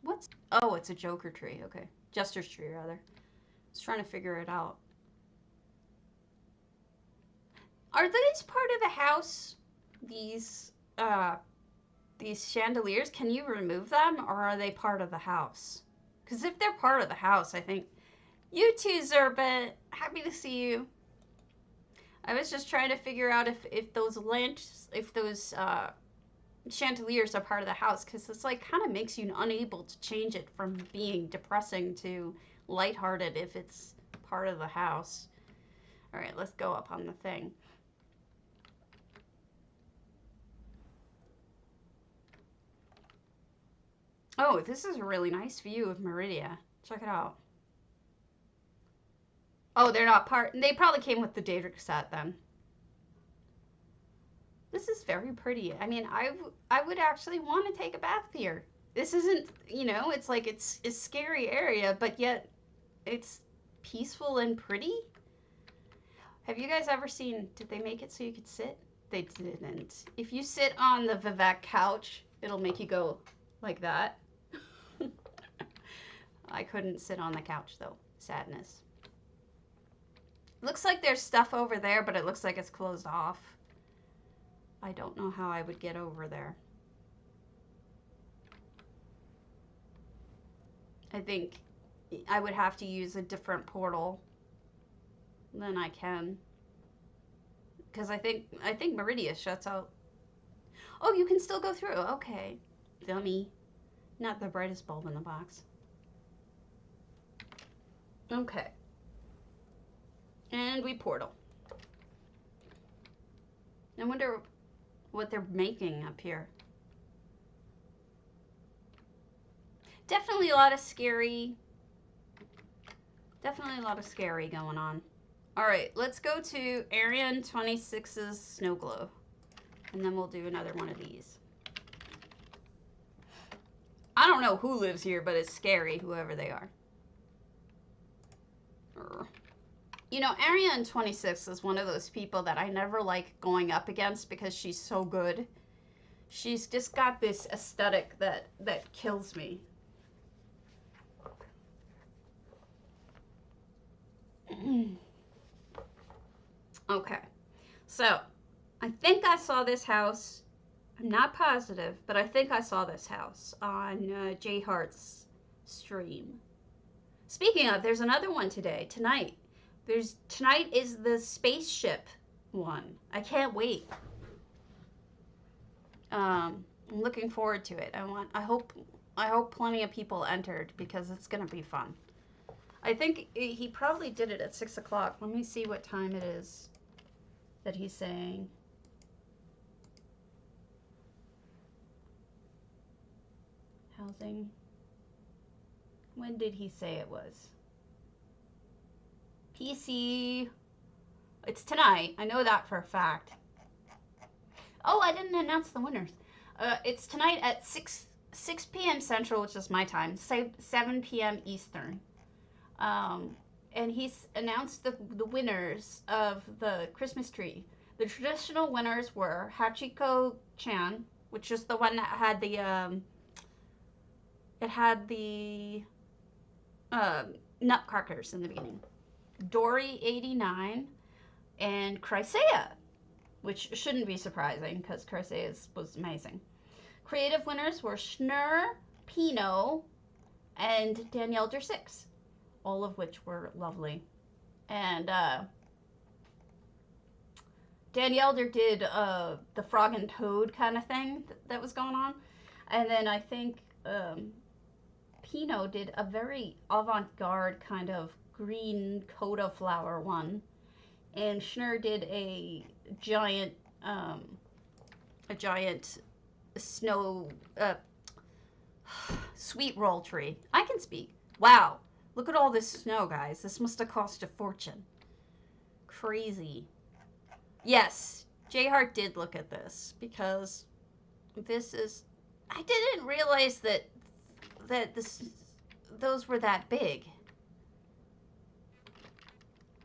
What's, oh, it's a Joker tree. Okay, Jester's tree, rather. I was trying to figure it out. Are these part of the house? These chandeliers, can you remove them, or are they part of the house? Because if they're part of the house, I think... You too, Zerbet. Happy to see you. I was just trying to figure out if those lamps, if those chandeliers are part of the house, because it's like kind of makes you unable to change it from being depressing to lighthearted if it's part of the house. All right, let's go up on the thing. Oh, this is a really nice view of Meridia. Check it out. Oh, they're not part... They probably came with the Daedric set then. This is very pretty. I mean, I would actually want to take a bath here. This isn't, you know, it's like it's a scary area, but yet it's peaceful and pretty. Have you guys ever seen... Did they make it so you could sit? They didn't. If you sit on the Vivek couch, it'll make you go like that. I couldn't sit on the couch, though. Sadness. Looks like there's stuff over there, but it looks like it's closed off. I don't know how I would get over there. I think I would have to use a different portal than I can. Because I think Meridia shuts out. Oh, you can still go through. Okay. Dummy. Not the brightest bulb in the box. Okay. And we portal. I wonder what they're making up here. Definitely a lot of scary going on. All right, let's go to Arian 26's snowglobe. And then we'll do another one of these. I don't know who lives here, but it's scary, whoever they are. You know, Arian 26 is one of those people that I never like going up against because she's so good. She's just got this aesthetic that kills me. Okay, so I think I saw this house. I'm not positive, but I think I saw this house on J Hart's stream. Speaking of, there's another one today, tonight. Tonight is the spaceship one. I can't wait. I'm looking forward to it. I hope plenty of people entered because it's gonna be fun. I think he probably did it at 6 o'clock. Let me see what time it is that he's saying. Housing. When did he say it was? PC. It's tonight. I know that for a fact. Oh, I didn't announce the winners. It's tonight at 6 p.m. Central, which is my time, 7 p.m. Eastern. And he's announced the winners of the Christmas tree. The traditional winners were Hachiko-chan, which is the one that had the nutcrackers in the beginning. Dory89 and Chrysaea, which shouldn't be surprising because Chrysaea was amazing. Creative winners were Schnur, Pinoh, and Danielle Der6, all of which were lovely. And Danielle did the frog and toad kind of thing that was going on. And then I think Pinoh did a very avant-garde kind of green coda flower one. And Schnur did a giant snow, Sweet roll tree. I can speak. Wow. Look at all this snow, guys. This must have cost a fortune. Crazy. Yes, J Hart did look at this because this is. I didn't realize that those were that big.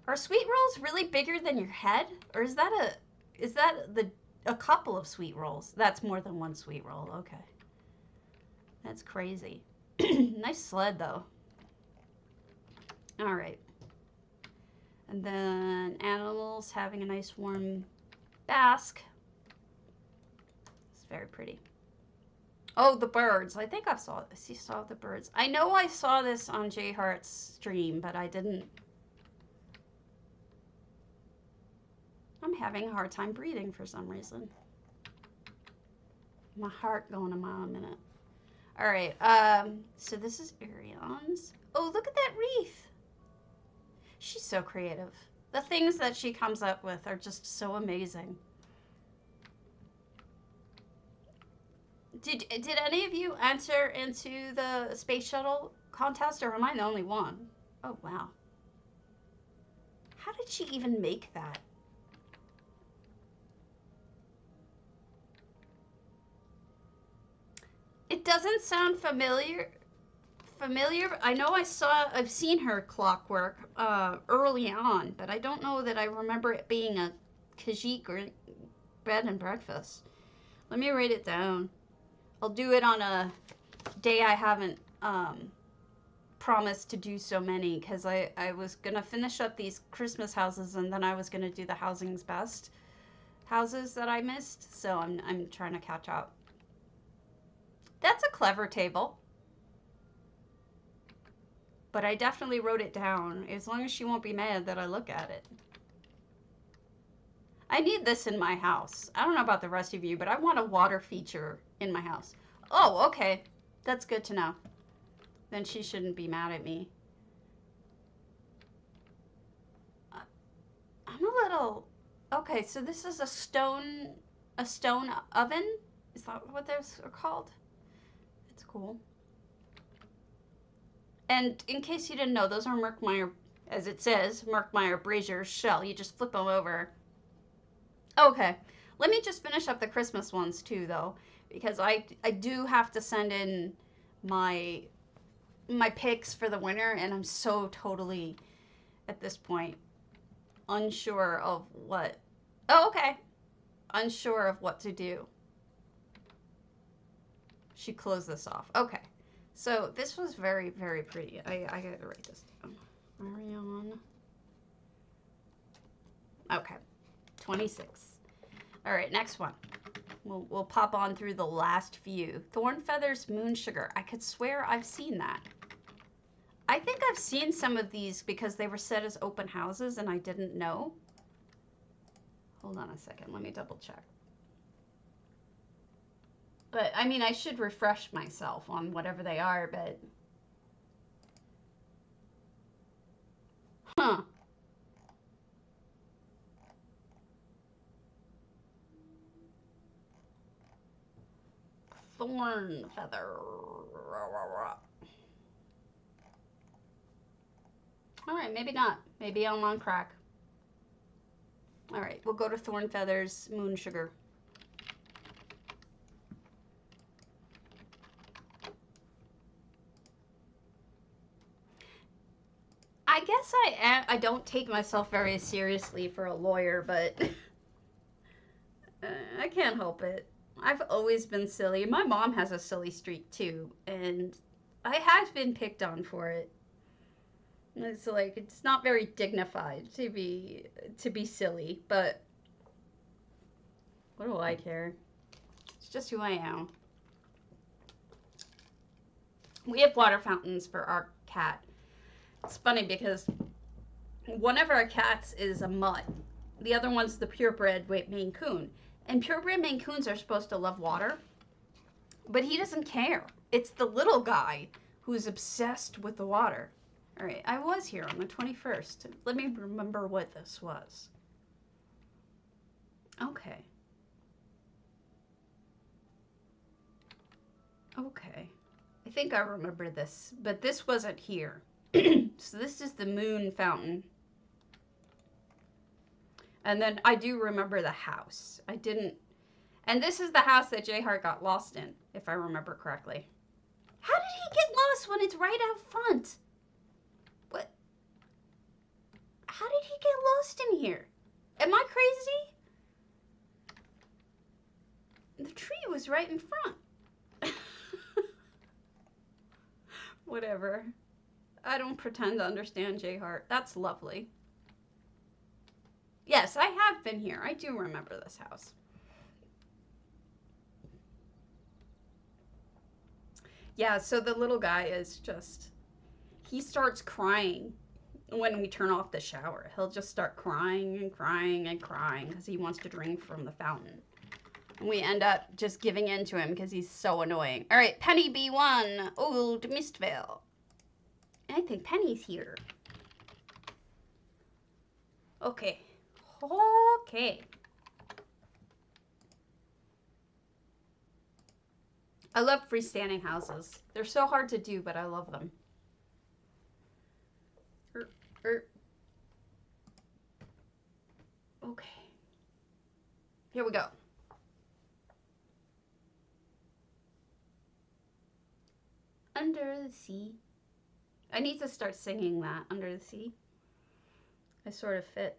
Are sweet rolls really bigger than your head, or is that a couple of sweet rolls? That's more than one sweet roll. Okay, that's crazy. Nice sled though. All right. And then animals having a nice warm bask. It's very pretty. Oh, the birds. I think I saw the birds. I know I saw this on J Hart's stream, but I didn't. I'm having a hard time breathing for some reason. My heart going a mile a minute. All right. So this is Arion's. Oh, look at that wreath. She's so creative. The things that she comes up with are just so amazing. Did any of you enter into the space shuttle contest, or am I the only one? Oh, wow. How did she even make that? It doesn't sound familiar. I know I've seen her clockwork early on, but I don't know that I remember it being a psijic or bed and breakfast. Let me write it down. I'll do it on a day I haven't promised to do so many, because I was gonna finish up these Christmas houses, and then I was gonna do the Housing's Best houses that I missed, so I'm trying to catch up. That's a clever table. But I definitely wrote it down, as long as she won't be mad that I look at it. I need this in my house. I don't know about the rest of you, but I want a water feature in my house. Oh, okay. That's good to know. Then she shouldn't be mad at me. I'm a little... Okay, so this is a stone oven? Is that what those are called? It's cool. And in case you didn't know, those are Merkmeyer, as it says, Merkmeyer braziers shell. You just flip them over. Okay, let me just finish up the Christmas ones too, though, because I do have to send in my picks for the winter, and I'm so totally, at this point, unsure of what... Oh, okay. Unsure of what to do. She closed this off. Okay. So this was very, very pretty. I gotta write this down. Marion. Okay, 26. All right, next one. We'll pop on through the last few. Thornfeather's Moonsugar. I could swear I've seen that. I think I've seen some of these because they were set as open houses and I didn't know. Hold on a second. Let me double check. But, I mean, I should refresh myself on whatever they are, but... Huh. Thorn feather. Alright, maybe not. Maybe I'm on crack. Alright, we'll go to Thornfeather's Moonsugar. I guess I don't take myself very seriously for a lawyer, but I can't help it. I've always been silly. My mom has a silly streak too, and I have been picked on for it. It's like, it's not very dignified to be silly, but what do I care? It's just who I am. We have water fountains for our cat. It's funny because one of our cats is a mutt. The other one's the purebred Maine Coon. And purebred Maine Coons are supposed to love water, but he doesn't care. It's the little guy who's obsessed with the water. All right, I was here on the 21st. Let me remember what this was. Okay. Okay. I think I remember this, but this wasn't here. So this is the moon fountain. And then I do remember the house. I didn't, and this is the house that J Heart got lost in, if I remember correctly. How did he get lost when it's right out front? What? How did he get lost in here? Am I crazy? The tree was right in front. Whatever. I don't pretend to understand J Heart. That's lovely. Yes, I have been here. I do remember this house. Yeah, so the little guy is just, he starts crying when we turn off the shower. He'll just start crying and crying and crying because he wants to drink from the fountain. And we end up just giving in to him because he's so annoying. All right, Penny B1, old mistveil. I think Penny's here. Okay. Okay. I love freestanding houses. They're so hard to do, but I love them. Okay. Here we go. Under the sea. I need to start singing that, Under the Sea. I sort of fit.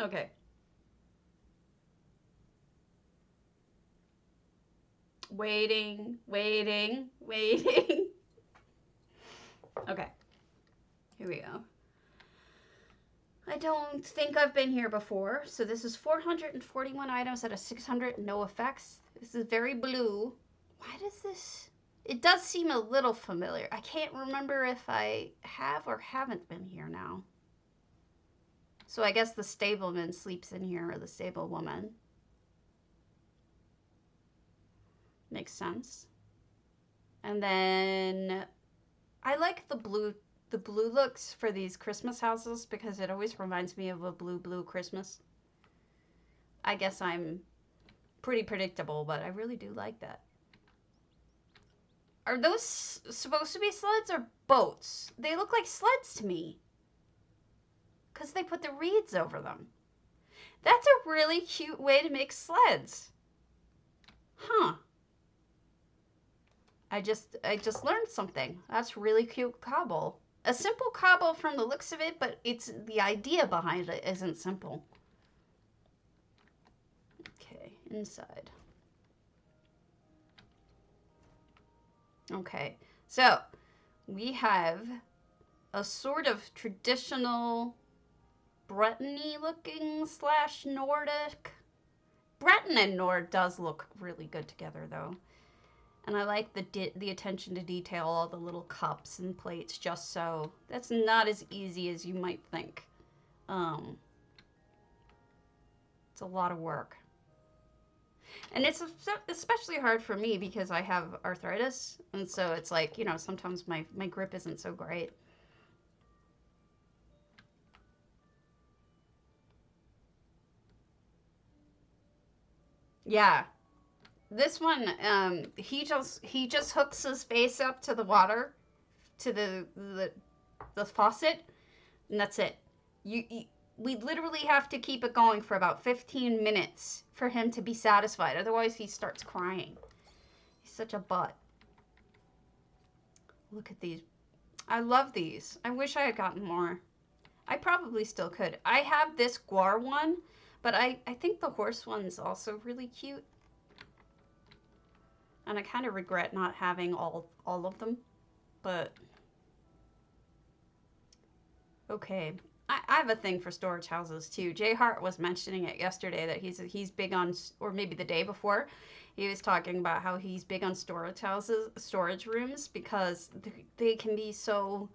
Okay. Waiting, waiting, waiting. Okay. Here we go. I don't think I've been here before. So this is 441 items out of 600, no effects. This is very blue. Why does this... It does seem a little familiar. I can't remember if I have or haven't been here now. So I guess the stableman sleeps in here, or the stable woman. Makes sense. And then I like the blue looks for these Christmas houses because it always reminds me of a blue Christmas. I guess I'm pretty predictable, but I really do like that. Are those supposed to be sleds or boats? They look like sleds to me. Because they put the reeds over them. That's a really cute way to make sleds. Huh. I just learned something. That's really cute cobble. A simple cobble from the looks of it, but it's the idea behind it isn't simple. Okay, inside. Okay, so we have a sort of traditional Breton-y looking / Nordic. Breton and Nord does look really good together though. And I like the attention to detail, all the little cups and plates, just so. That's not as easy as you might think. It's a lot of work. And it's especially hard for me because I have arthritis. And so it's like, you know, sometimes my grip isn't so great. Yeah. This one, he just hooks his face up to the water, to the faucet, and that's it. We literally have to keep it going for about 15 minutes for him to be satisfied. Otherwise, he starts crying. He's such a butt. Look at these. I love these. I wish I had gotten more. I probably still could. I have this guar one, but I think the horse one's also really cute. And I kind of regret not having all of them, but okay. I have a thing for storage houses too. J Hart was mentioning it yesterday that he's big on, or maybe the day before, he was talking about how he's big on storage houses, storage rooms, because they can be so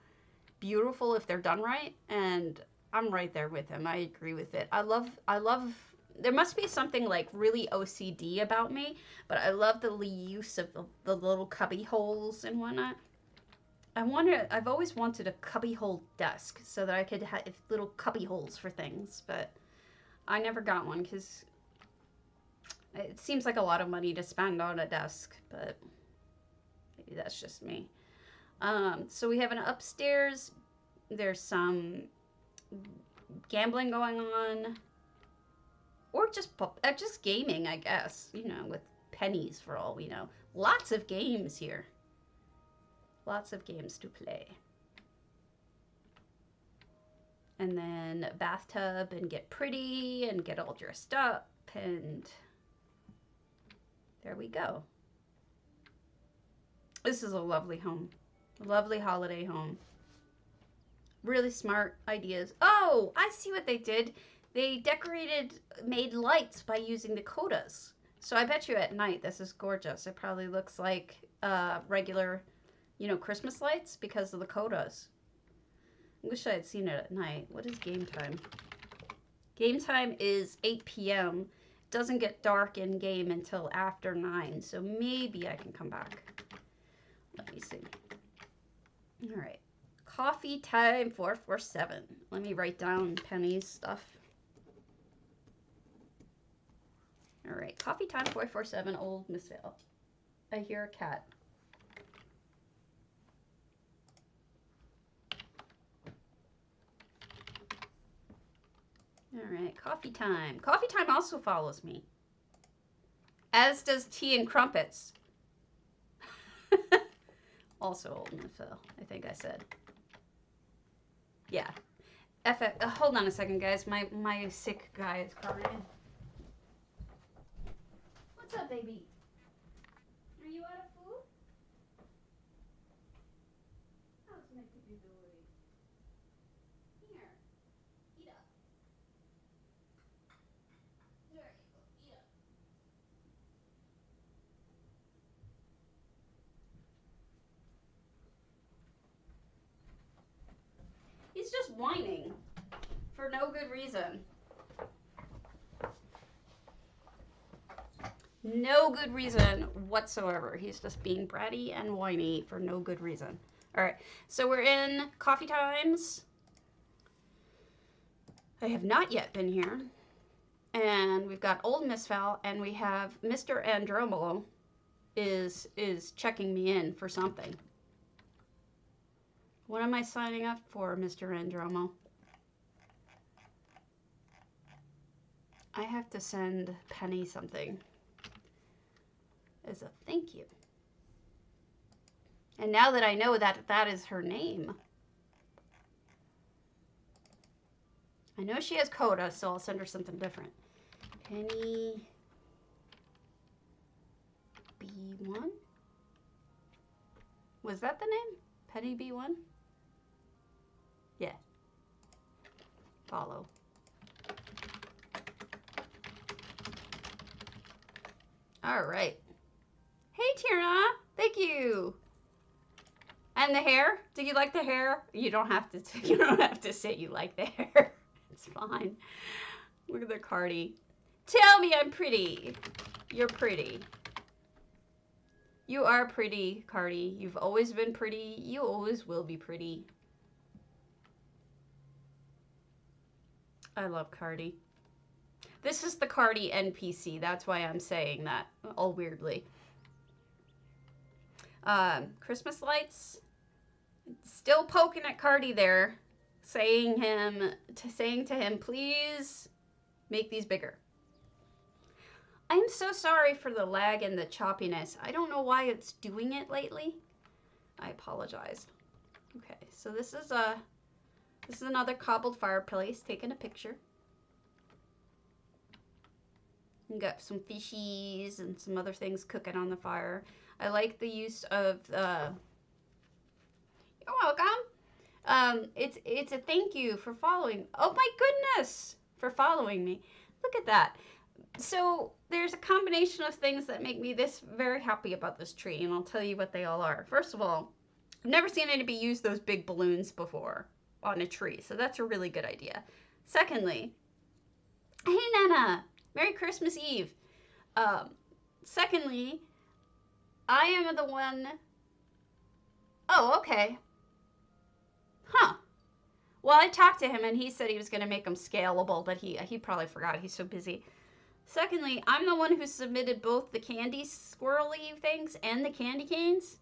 beautiful if they're done right. And I'm right there with him. I agree with it. I love. There must be something like really OCD about me, but I love the use of the little cubby holes and whatnot. I've always wanted a cubby hole desk so that I could have little cubby holes for things, but I never got one because It seems like a lot of money to spend on a desk, but maybe that's just me. So we have an upstairs. There's some gambling going on, or just gaming, I guess. You know, with pennies for all we know. Lots of games here. Lots of games to play. And then bathtub and get pretty and get all dressed up, and there we go. This is a lovely home. A lovely holiday home. Really smart ideas. Oh, I see what they did. They made lights by using the codas. So I bet you at night this is gorgeous. It probably looks like regular, Christmas lights because of the codas. I wish I had seen it at night. What is game time? Game time is 8 p.m. Doesn't get dark in game until after 9, so maybe I can come back. Let me see. All right. Coffee time 447. Let me write down Penny's stuff. All right. Coffee time 447, old mistveil. I hear a cat. All right. Coffee time. Coffee time also follows me. As does tea and crumpets. Also old mistveil, I think I said. Yeah. Hold on a second, guys. My sick guy is crying. What's up, baby? Are you out of food? How's my baby doing? Here. Eat up. There you go. Eat up. He's just whining for no good reason. No good reason whatsoever. He's just being bratty and whiny for no good reason. All right, so we're in coffee times. I have not yet been here. And we've got old mistveil, and we have Mr. Andromalo is checking me in for something. What am I signing up for, Mr. Andromo? I have to send Penny something as a thank you. And now that I know that that is her name, I know she has coda, so I'll send her something different. Penny B1? Was that the name? Penny B1? Yeah. Follow. All right. Hey, Tierna. Thank you. And the hair? Do you like the hair? You don't have to. You don't have to say you like the hair. It's fine. Look at the Cardi. Tell me I'm pretty. You're pretty. You are pretty, Cardi. You've always been pretty. You always will be pretty. I love Cardi. This is the Cardi NPC. That's why I'm saying that all weirdly. Christmas lights. Still poking at Cardi there, saying to him, please make these bigger. I'm so sorry for the lag and the choppiness. I don't know why it's doing it lately. I apologize. Okay, so this is another cobbled fireplace, taking a picture. We got some fishies and some other things cooking on the fire. I like the use of you're welcome. It's a thank you for following. Oh my goodness, for following me. Look at that. So there's a combination of things that make me very happy about this tree, and I'll tell you what they all are. First of all, I've never seen anybody use those big balloons before on a tree, so that's a really good idea. Secondly, hey Nana, Merry Christmas Eve. Secondly, I am the one. Oh, okay. Huh. Well, I talked to him and he said he was going to make them scalable, but he probably forgot. He's so busy. Secondly, I'm the one who submitted both the candy swirly things and the candy canes.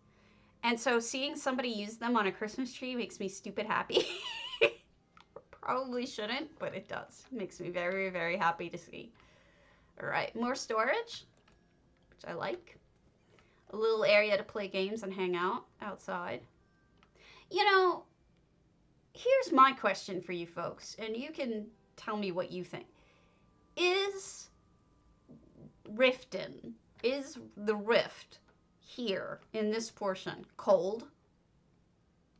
And so seeing somebody use them on a Christmas tree makes me stupid happy. Probably shouldn't, but it does. It makes me very, very happy to see. All right, more storage, which I like. A little area to play games and hang out outside. You know, here's my question for you folks, and you can tell me what you think. Is the rift here in this portion cold?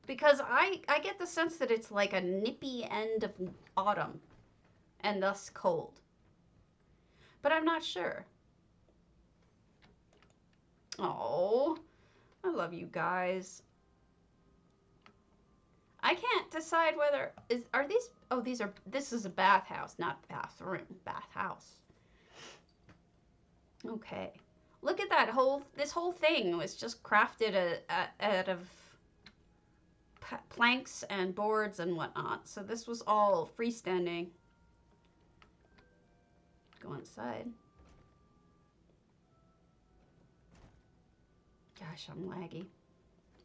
Because I get the sense that it's like a nippy end of autumn and thus cold. But I'm not sure. Oh, I love you guys. I can't decide whether this is a bathhouse, not bathroom, bathhouse. Okay. Look at that this whole thing was just crafted out of planks and boards and whatnot. So this was all freestanding. Go inside. Gosh, I'm laggy.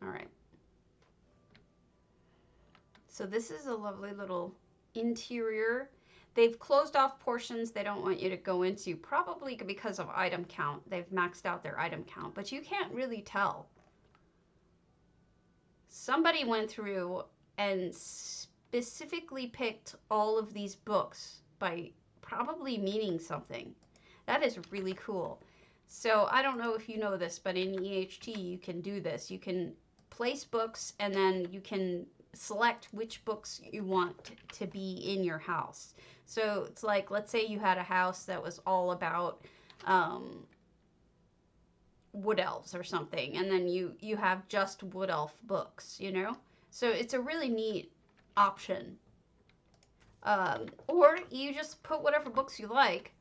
All right. So this is a lovely little interior. They've closed off portions they don't want you to go into, probably because of item count. They've maxed out their item count, but you can't really tell. Somebody went through and specifically picked all of these books by probably meaning something. That is really cool. So I don't know if you know this, but in EHT you can do this. You can place books and then you can select which books you want to be in your house. So it's like, let's say you had a house that was all about wood elves or something, and then you have just wood elf books, you know? So it's a really neat option. Or you just put whatever books you like.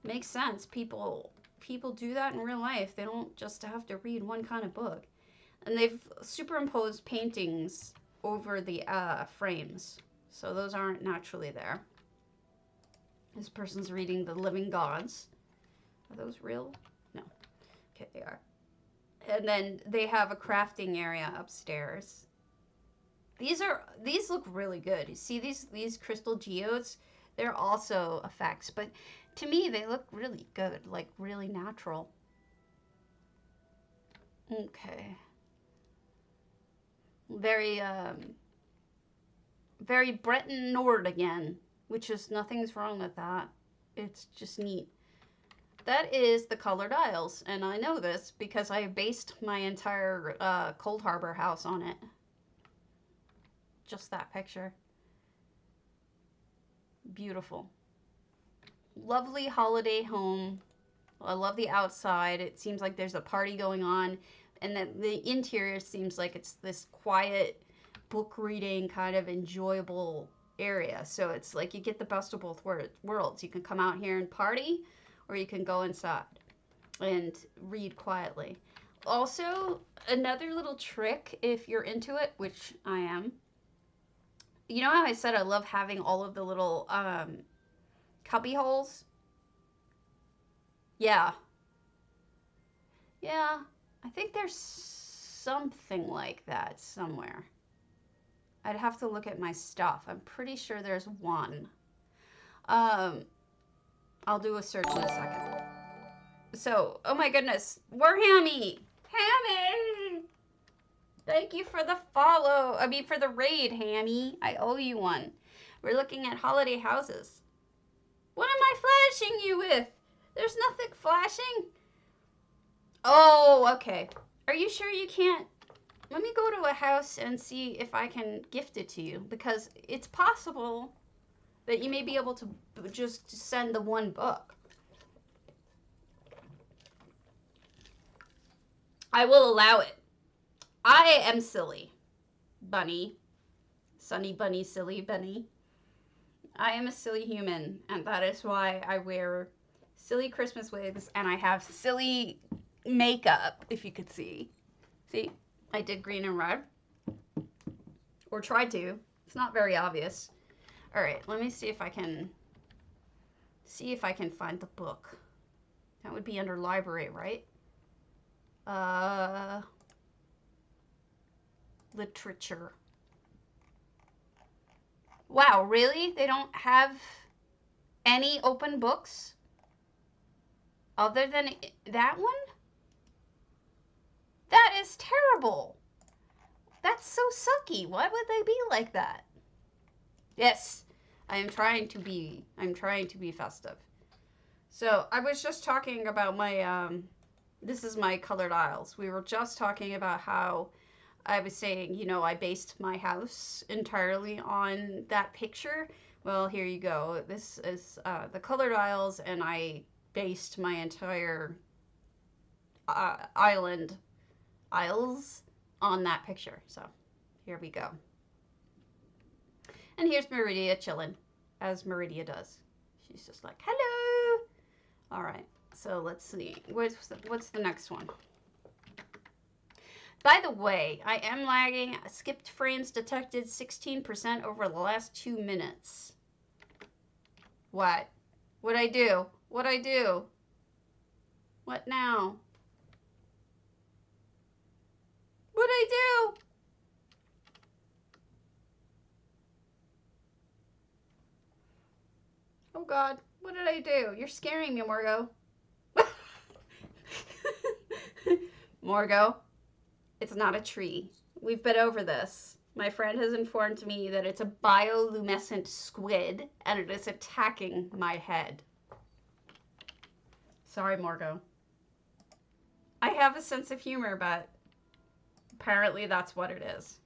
Makes sense. People do that in real life. They don't just have to read one kind of book. And they've superimposed paintings over the frames, so those aren't naturally there. This person's reading The Living Gods. Are those real? No. Okay, they are. And then they have a crafting area upstairs. These look really good. You see these crystal geodes? They're also effects, but to me they look really good, like really natural. Okay. Very very Breton Nord again, which is nothing's wrong with that. It's just neat. That is the colored aisles, and I know this because I based my entire Coldharbour house on it. Just that picture. Beautiful. Lovely holiday home. I love the outside. It seems like there's a party going on, and then the interior seems like it's this quiet book reading kind of enjoyable area. So it's like you get the best of both worlds. You can come out here and party, or you can go inside and read quietly. Also, another little trick if you're into it, which I am. You know how I said I love having all of the little cubby holes? Yeah. Yeah, I think there's something like that somewhere. I'd have to look at my stuff. I'm pretty sure there's one. I'll do a search in a second. So, oh my goodness, we're Hammy! Hammy! Thank you for the follow. For the raid, Hammy. I owe you one. We're looking at holiday houses. What am I flashing you with? There's nothing flashing. Oh, okay. Are you sure you can't? Let me go to a house and see if I can gift it to you, because it's possible that you may be able to just send the one book. I will allow it. I am silly. Bunny. Sunny bunny, silly bunny. I am a silly human, and that is why I wear silly Christmas wigs, and I have silly makeup, if you could see. See? I did green and red. Or tried to. It's not very obvious. Alright, let me see if I can see if I can find the book. That would be under library, right? Literature. Wow, really? They don't have any open books other than that one? That is terrible. That's so sucky. Why would they be like that? Yes, I'm trying to be festive. So I was just talking about my, this is my colored aisles. We were just talking about how I was saying, you know, I based my house entirely on that picture. Well, here you go. This is the colored aisles, and I based my entire aisles on that picture. So here we go. And here's Meridia chilling, as Meridia does. She's just like, hello. All right, so let's see. What's the next one? By the way, I am lagging. Skipped frames detected 16% over the last 2 minutes. What? What'd I do? What'd I do? What now? What'd I do? Oh God, what did I do? You're scaring me, Morgo. Morgo, it's not a tree. We've been over this. My friend has informed me that it's a bioluminescent squid, and it is attacking my head. Sorry, Morgo. I have a sense of humor, but apparently that's what it is.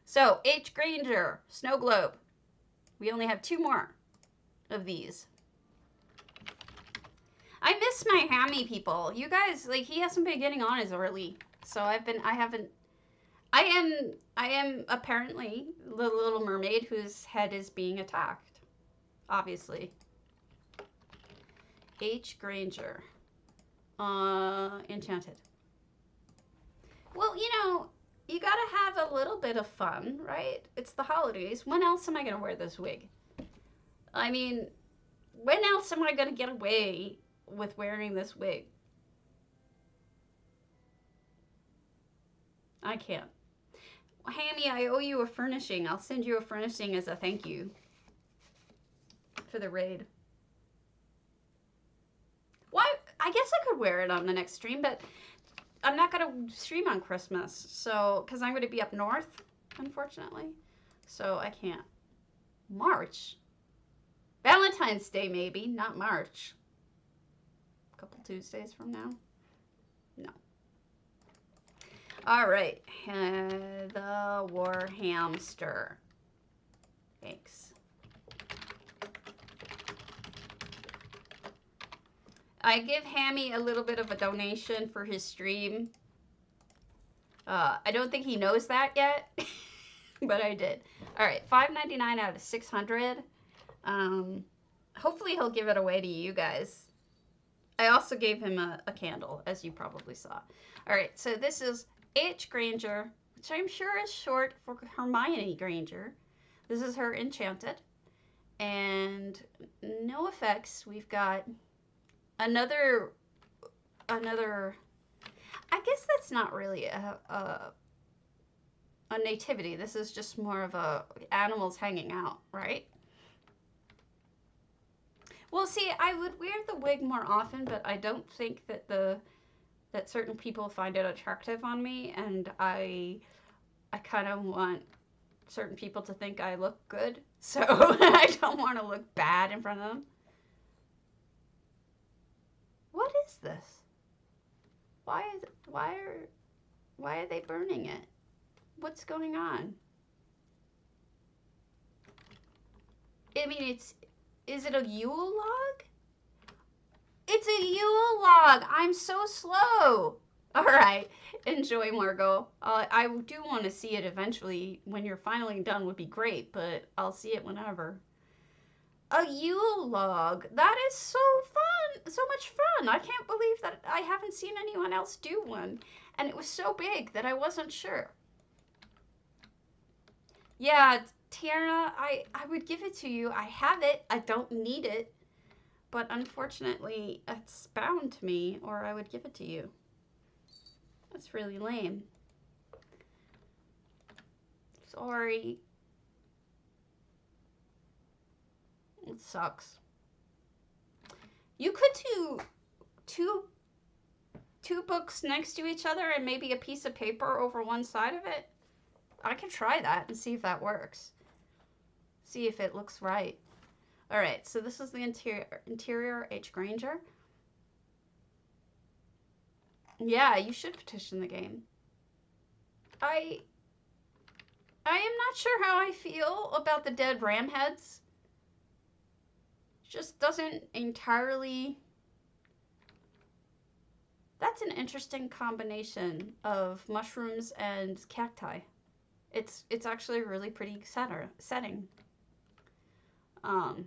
So, H. Granger, Snowglobe. We only have 2 more of these. I miss my hammy people. You guys, like, he hasn't been getting on as early. So I am apparently the little mermaid whose head is being attacked. Obviously. H. Granger. Enchanted. Well, you know, you gotta have a little bit of fun, right? It's the holidays. When else am I gonna wear this wig? I mean, when else am I gonna get away with wearing this wig? I can't. Hammy, I owe you a furnishing. I'll send you a furnishing as a thank you for the raid. Why? I guess I could wear it on the next stream, but I'm not going to stream on Christmas, so, because I'm going to be up north, unfortunately, so I can't. March? Valentine's Day, maybe, not March. A couple Tuesdays from now? No. All right, the war hamster. Thanks. I give Hammy a little bit of a donation for his stream. I don't think he knows that yet, but I did. All right, $5.99 out of 600. Hopefully he'll give it away to you guys. I also gave him a candle, as you probably saw. All right, so this is H. Granger, which I'm sure is short for Hermione Granger. This is her Enchanted. And no effects. We've got another, I guess that's not really a nativity. This is just more of a animals hanging out, right? Well, see, I would wear the wig more often, but I don't think that that certain people find it attractive on me, and I kind of want certain people to think I look good, so I don't want to look bad in front of them. What is this? Why are they burning it? What's going on? I mean, is it a Yule log? It's a Yule log. I'm so slow. All right, enjoy, Margot. I do want to see it eventually. When you're finally done would be great, but I'll see it whenever. A Yule log. That is so fun. So much fun. I can't believe that I haven't seen anyone else do one. And it was so big that I wasn't sure. Yeah, Tiana, I would give it to you. I have it. I don't need it. but unfortunately it's bound to me or I would give it to you. That's really lame. Sorry. It sucks. You could do two books next to each other and maybe a piece of paper over one side of it. I could try that and see if that works. See if it looks right. All right, so this is the interior H. Granger. Yeah, you should petition the game. I am not sure how I feel about the dead ram heads. Just doesn't entirely... That's an interesting combination of mushrooms and cacti. It's actually a really pretty setting. Man,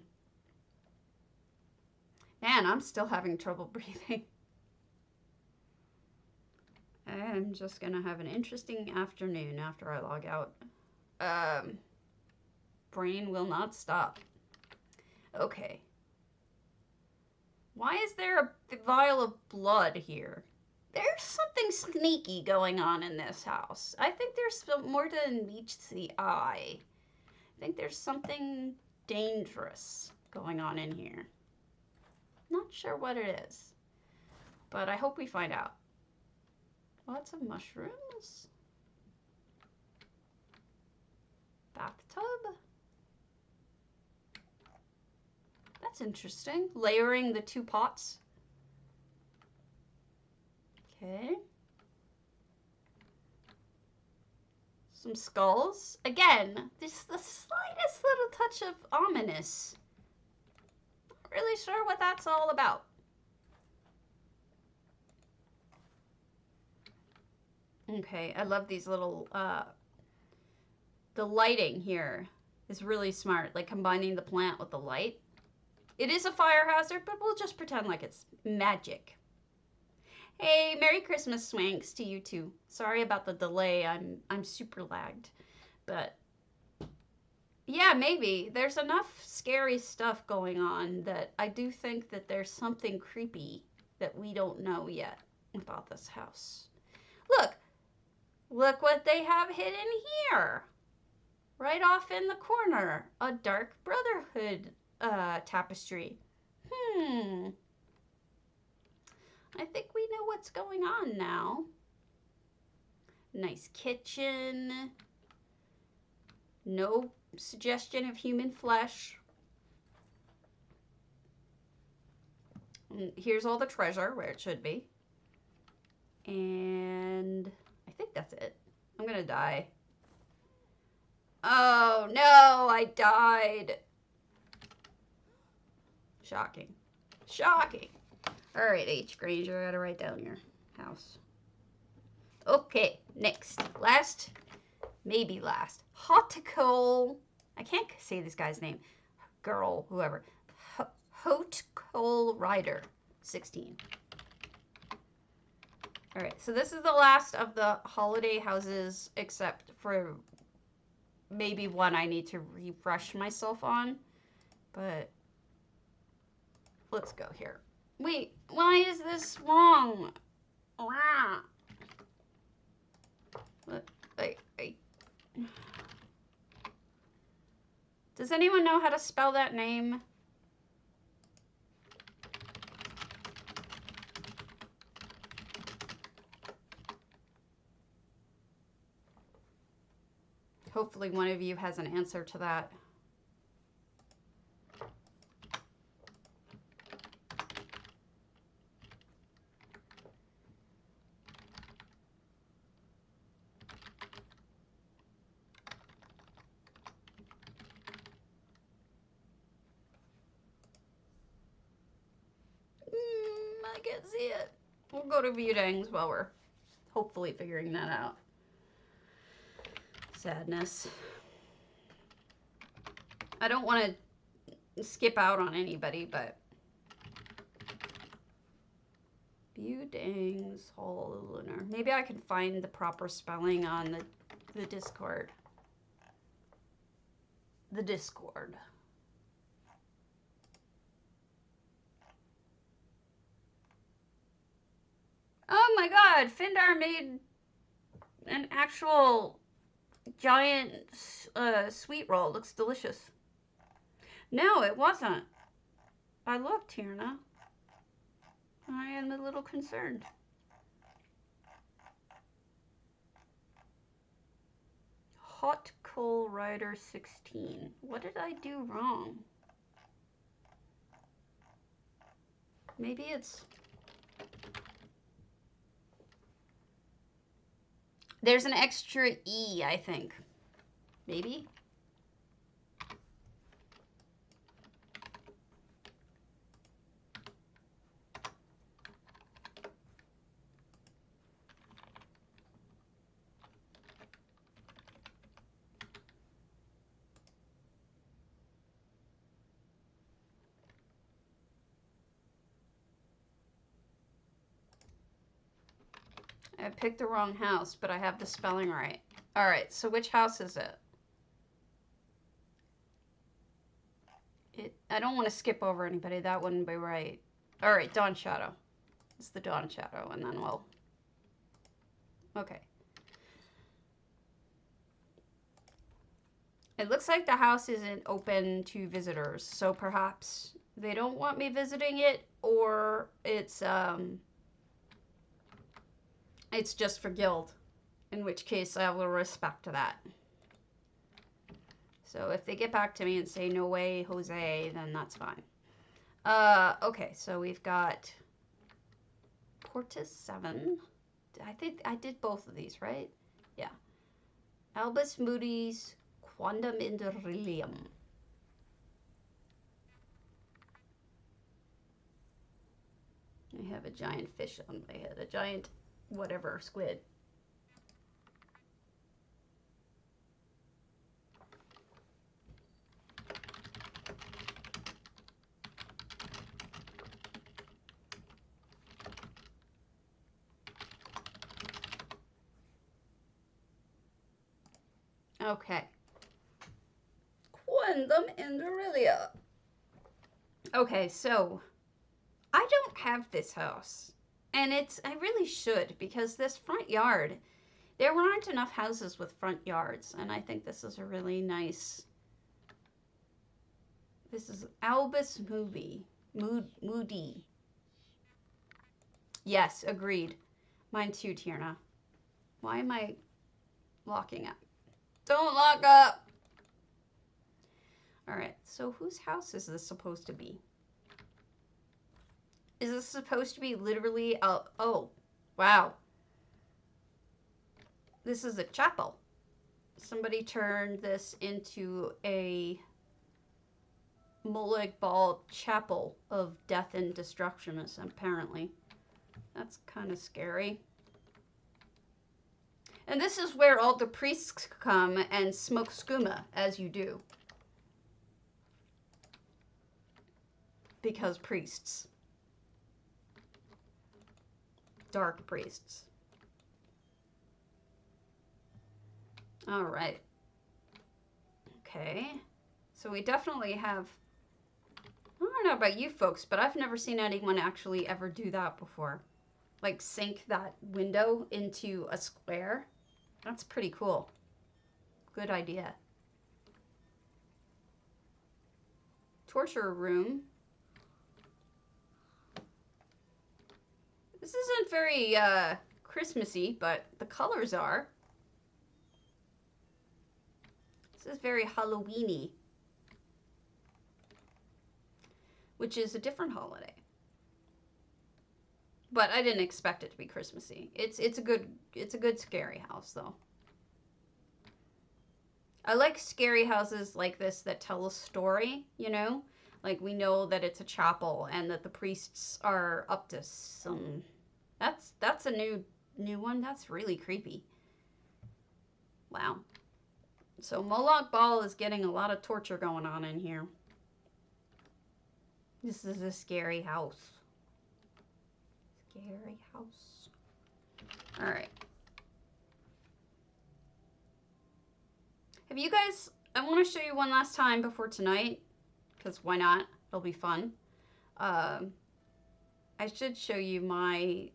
I'm still having trouble breathing. I'm just gonna have an interesting afternoon after I log out. Brain will not stop. Okay. Why is there a vial of blood here? There's something sneaky going on in this house. I think there's more than meets the eye. I think there's something dangerous going on in here. Not sure what it is, but I hope we find out. Lots of mushrooms. Bathtub. That's interesting. Layering the two pots. Okay. Some skulls. Again, just the slightest little touch of ominous. Not really sure what that's all about. Okay, I love these little, the lighting here is really smart, like combining the plant with the light. It is a fire hazard, but we'll just pretend like it's magic. Hey, Merry Christmas, Swanks, to you too. Sorry about the delay. I'm super lagged, but yeah, maybe there's enough scary stuff going on that I do think that there's something creepy that we don't know yet about this house. Look what they have hidden here. Right off in the corner, a Dark Brotherhood tapestry. I think we know what's going on now. Nice kitchen. No suggestion of human flesh. And here's all the treasure where it should be. And I think that's it. I'm gonna die. Oh no, I died. Shocking. Shocking. All right, H. Granger, I gotta write down your house. Okay, next. Last, maybe last. Hoticole. I can't say this guy's name. Girl, whoever. Hoticole Rider, 16. All right, so this is the last of the holiday houses, except for maybe one I need to refresh myself on. But let's go here. Wait, why is this wrong? Does anyone know how to spell that name? Hopefully one of you has an answer to that. I can't see it. We'll go to Viewdings while we're hopefully figuring that out. Sadness. I don't want to skip out on anybody, but Viewdings Hall of Lunar. Maybe I can find the proper spelling on the Discord. The Discord. god, Findar made an actual giant sweet roll. Looks delicious. No, it wasn't. I looked, Tierna. I am a little concerned. Hot Coal Rider 16. What did I do wrong? Maybe it's... There's an extra E, I think. Maybe? I picked the wrong house, but I have the spelling right. All right, so which house is it? I don't want to skip over anybody. That wouldn't be right. All right, Dawn Shadow. It's the Dawn Shadow, and then we'll... Okay. It looks like the house isn't open to visitors, so perhaps they don't want me visiting it, or it's just for guild, in which case I will respect that. So if they get back to me and say, no way, Jose, then that's fine. Okay, so we've got Portus 7. I think I did both of these, right? Yeah. Albus Moody's Quondam Indorilium. I have a giant fish on my head. A giant whatever squid. Okay. Quondam Indorilia. Okay, so I don't have this house. And I really should, because this front yard, there aren't enough houses with front yards. And I think this is a really nice, this is Albus Moody. Yes, agreed. Mine too, Tierna. Why am I locking up? Don't lock up! Alright, so whose house is this supposed to be? Is this supposed to be literally a... Oh, wow. This is a chapel. Somebody turned this into a Molag Bal chapel of death and destruction, apparently. That's kind of scary. And this is where all the priests come and smoke skooma, as you do. Because priests. Dark priests. All right. Okay. So we definitely have... I don't know about you folks, but I've never seen anyone actually ever do that before. Like sink that window into a square. That's pretty cool. Good idea. Torture room. This isn't very Christmassy, but the colors are. This is very Halloween-y, which is a different holiday. But I didn't expect it to be Christmassy. It's a good scary house though. I like scary houses like this that tell a story, you know? Like we know that it's a chapel and that the priests are up to some... That's a new one. That's really creepy. Wow. So Molag Bal is getting a lot of torture going on in here. This is a scary house. Scary house. All right. Have you guys... I want to show you one last time before tonight. Because why not? It'll be fun. I should show you my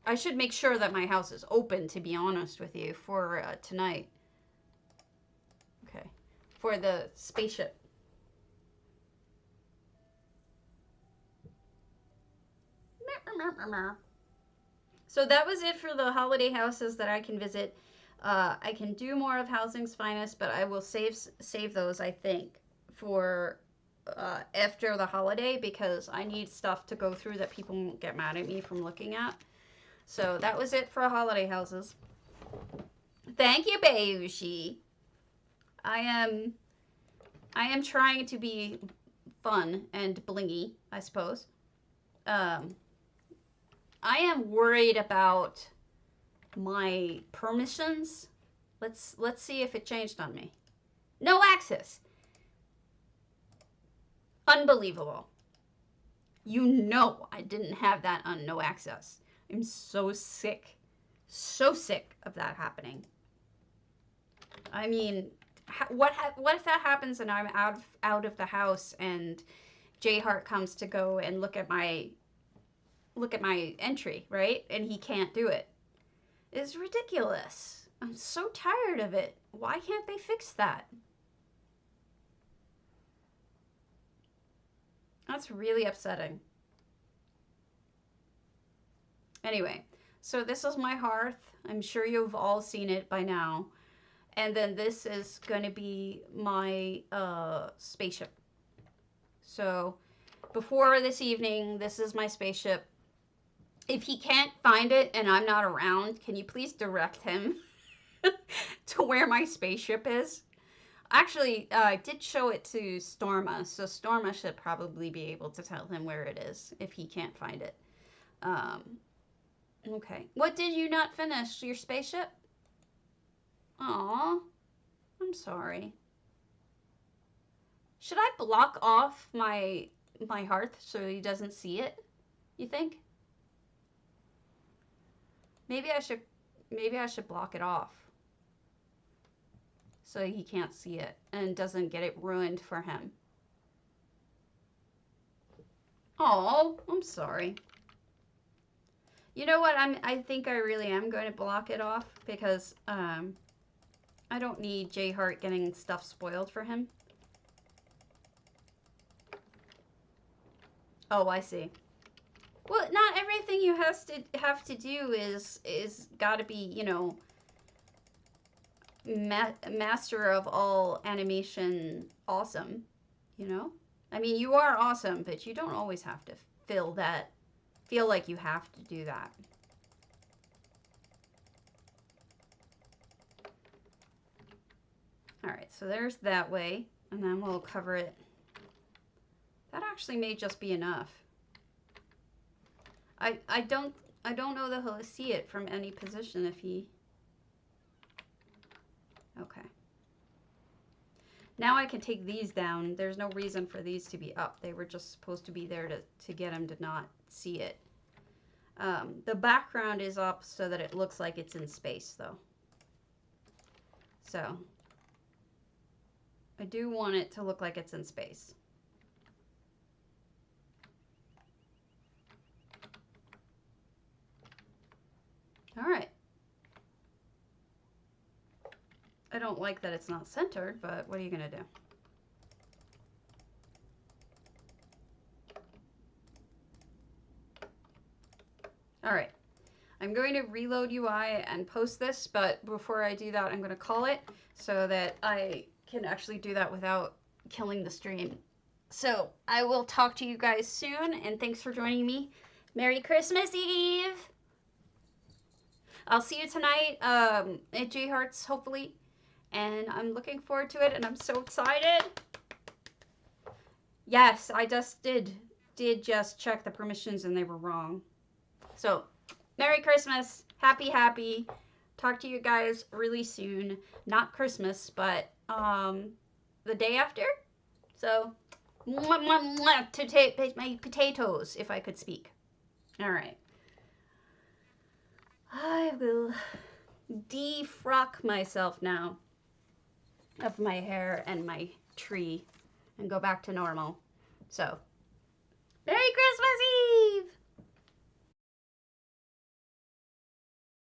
I should make sure that my house is open, to be honest with you, for tonight. Okay. For the spaceship. So that was it for the holiday houses that I can visit. I can do more of Housing's Finest, but I will save those, I think, for after the holiday, because I need stuff to go through that people won't get mad at me from looking at. So that was it for holiday houses. Thank you, Bayushi. I am trying to be fun and blingy, I suppose. I am worried about my permissions. Let's see if it changed on me. No access. Unbelievable. You know I didn't have that on no access. I'm so sick. So sick of that happening. I mean, what if that happens and I'm out of the house and J Hart comes to go and look at my entry, right? And he can't do it. It's ridiculous. I'm so tired of it. Why can't they fix that? That's really upsetting. Anyway, so this is my hearth. I'm sure you've all seen it by now. And then this is going to be my spaceship. So before this evening, this is my spaceship. If he can't find it and I'm not around, can you please direct him to where my spaceship is? Actually, I did show it to Storma, so Storma should probably be able to tell him where it is if he can't find it. Okay. What did you not finish? Your spaceship? Aw, I'm sorry. Should I block off my hearth so he doesn't see it? You think? Maybe I should block it off so he can't see it and doesn't get it ruined for him. Oh, I'm sorry. You know what? I think I really am going to block it off because I don't need J Hart getting stuff spoiled for him. Oh, I see. Well, not everything you have to do is got to be, you know, master of all animation awesome, you know? I mean, you are awesome, but you don't always have to feel like you have to do that. All right, so there's that way, and then we'll cover it. That actually may just be enough. I don't know that he'll see it from any position if he... Okay. Now I can take these down. There's no reason for these to be up. They were just supposed to be there to get him to not see it. The background is up so that it looks like it's in space, though. So I do want it to look like it's in space. All right. I don't like that it's not centered, but what are you going to do? All right. I'm going to reload UI and post this, but before I do that, I'm going to call it so that I can actually do that without killing the stream. So I will talk to you guys soon, and thanks for joining me. Merry Christmas Eve! I'll see you tonight at J Hearts, hopefully. And I'm looking forward to it, and I'm so excited. Yes, I just did just check the permissions, and they were wrong. So, Merry Christmas. Happy. Talk to you guys really soon. Not Christmas, but the day after. So, to take my potatoes, if I could speak. All right. I will defrock myself now of my hair and my tree and go back to normal. So, Merry Christmas!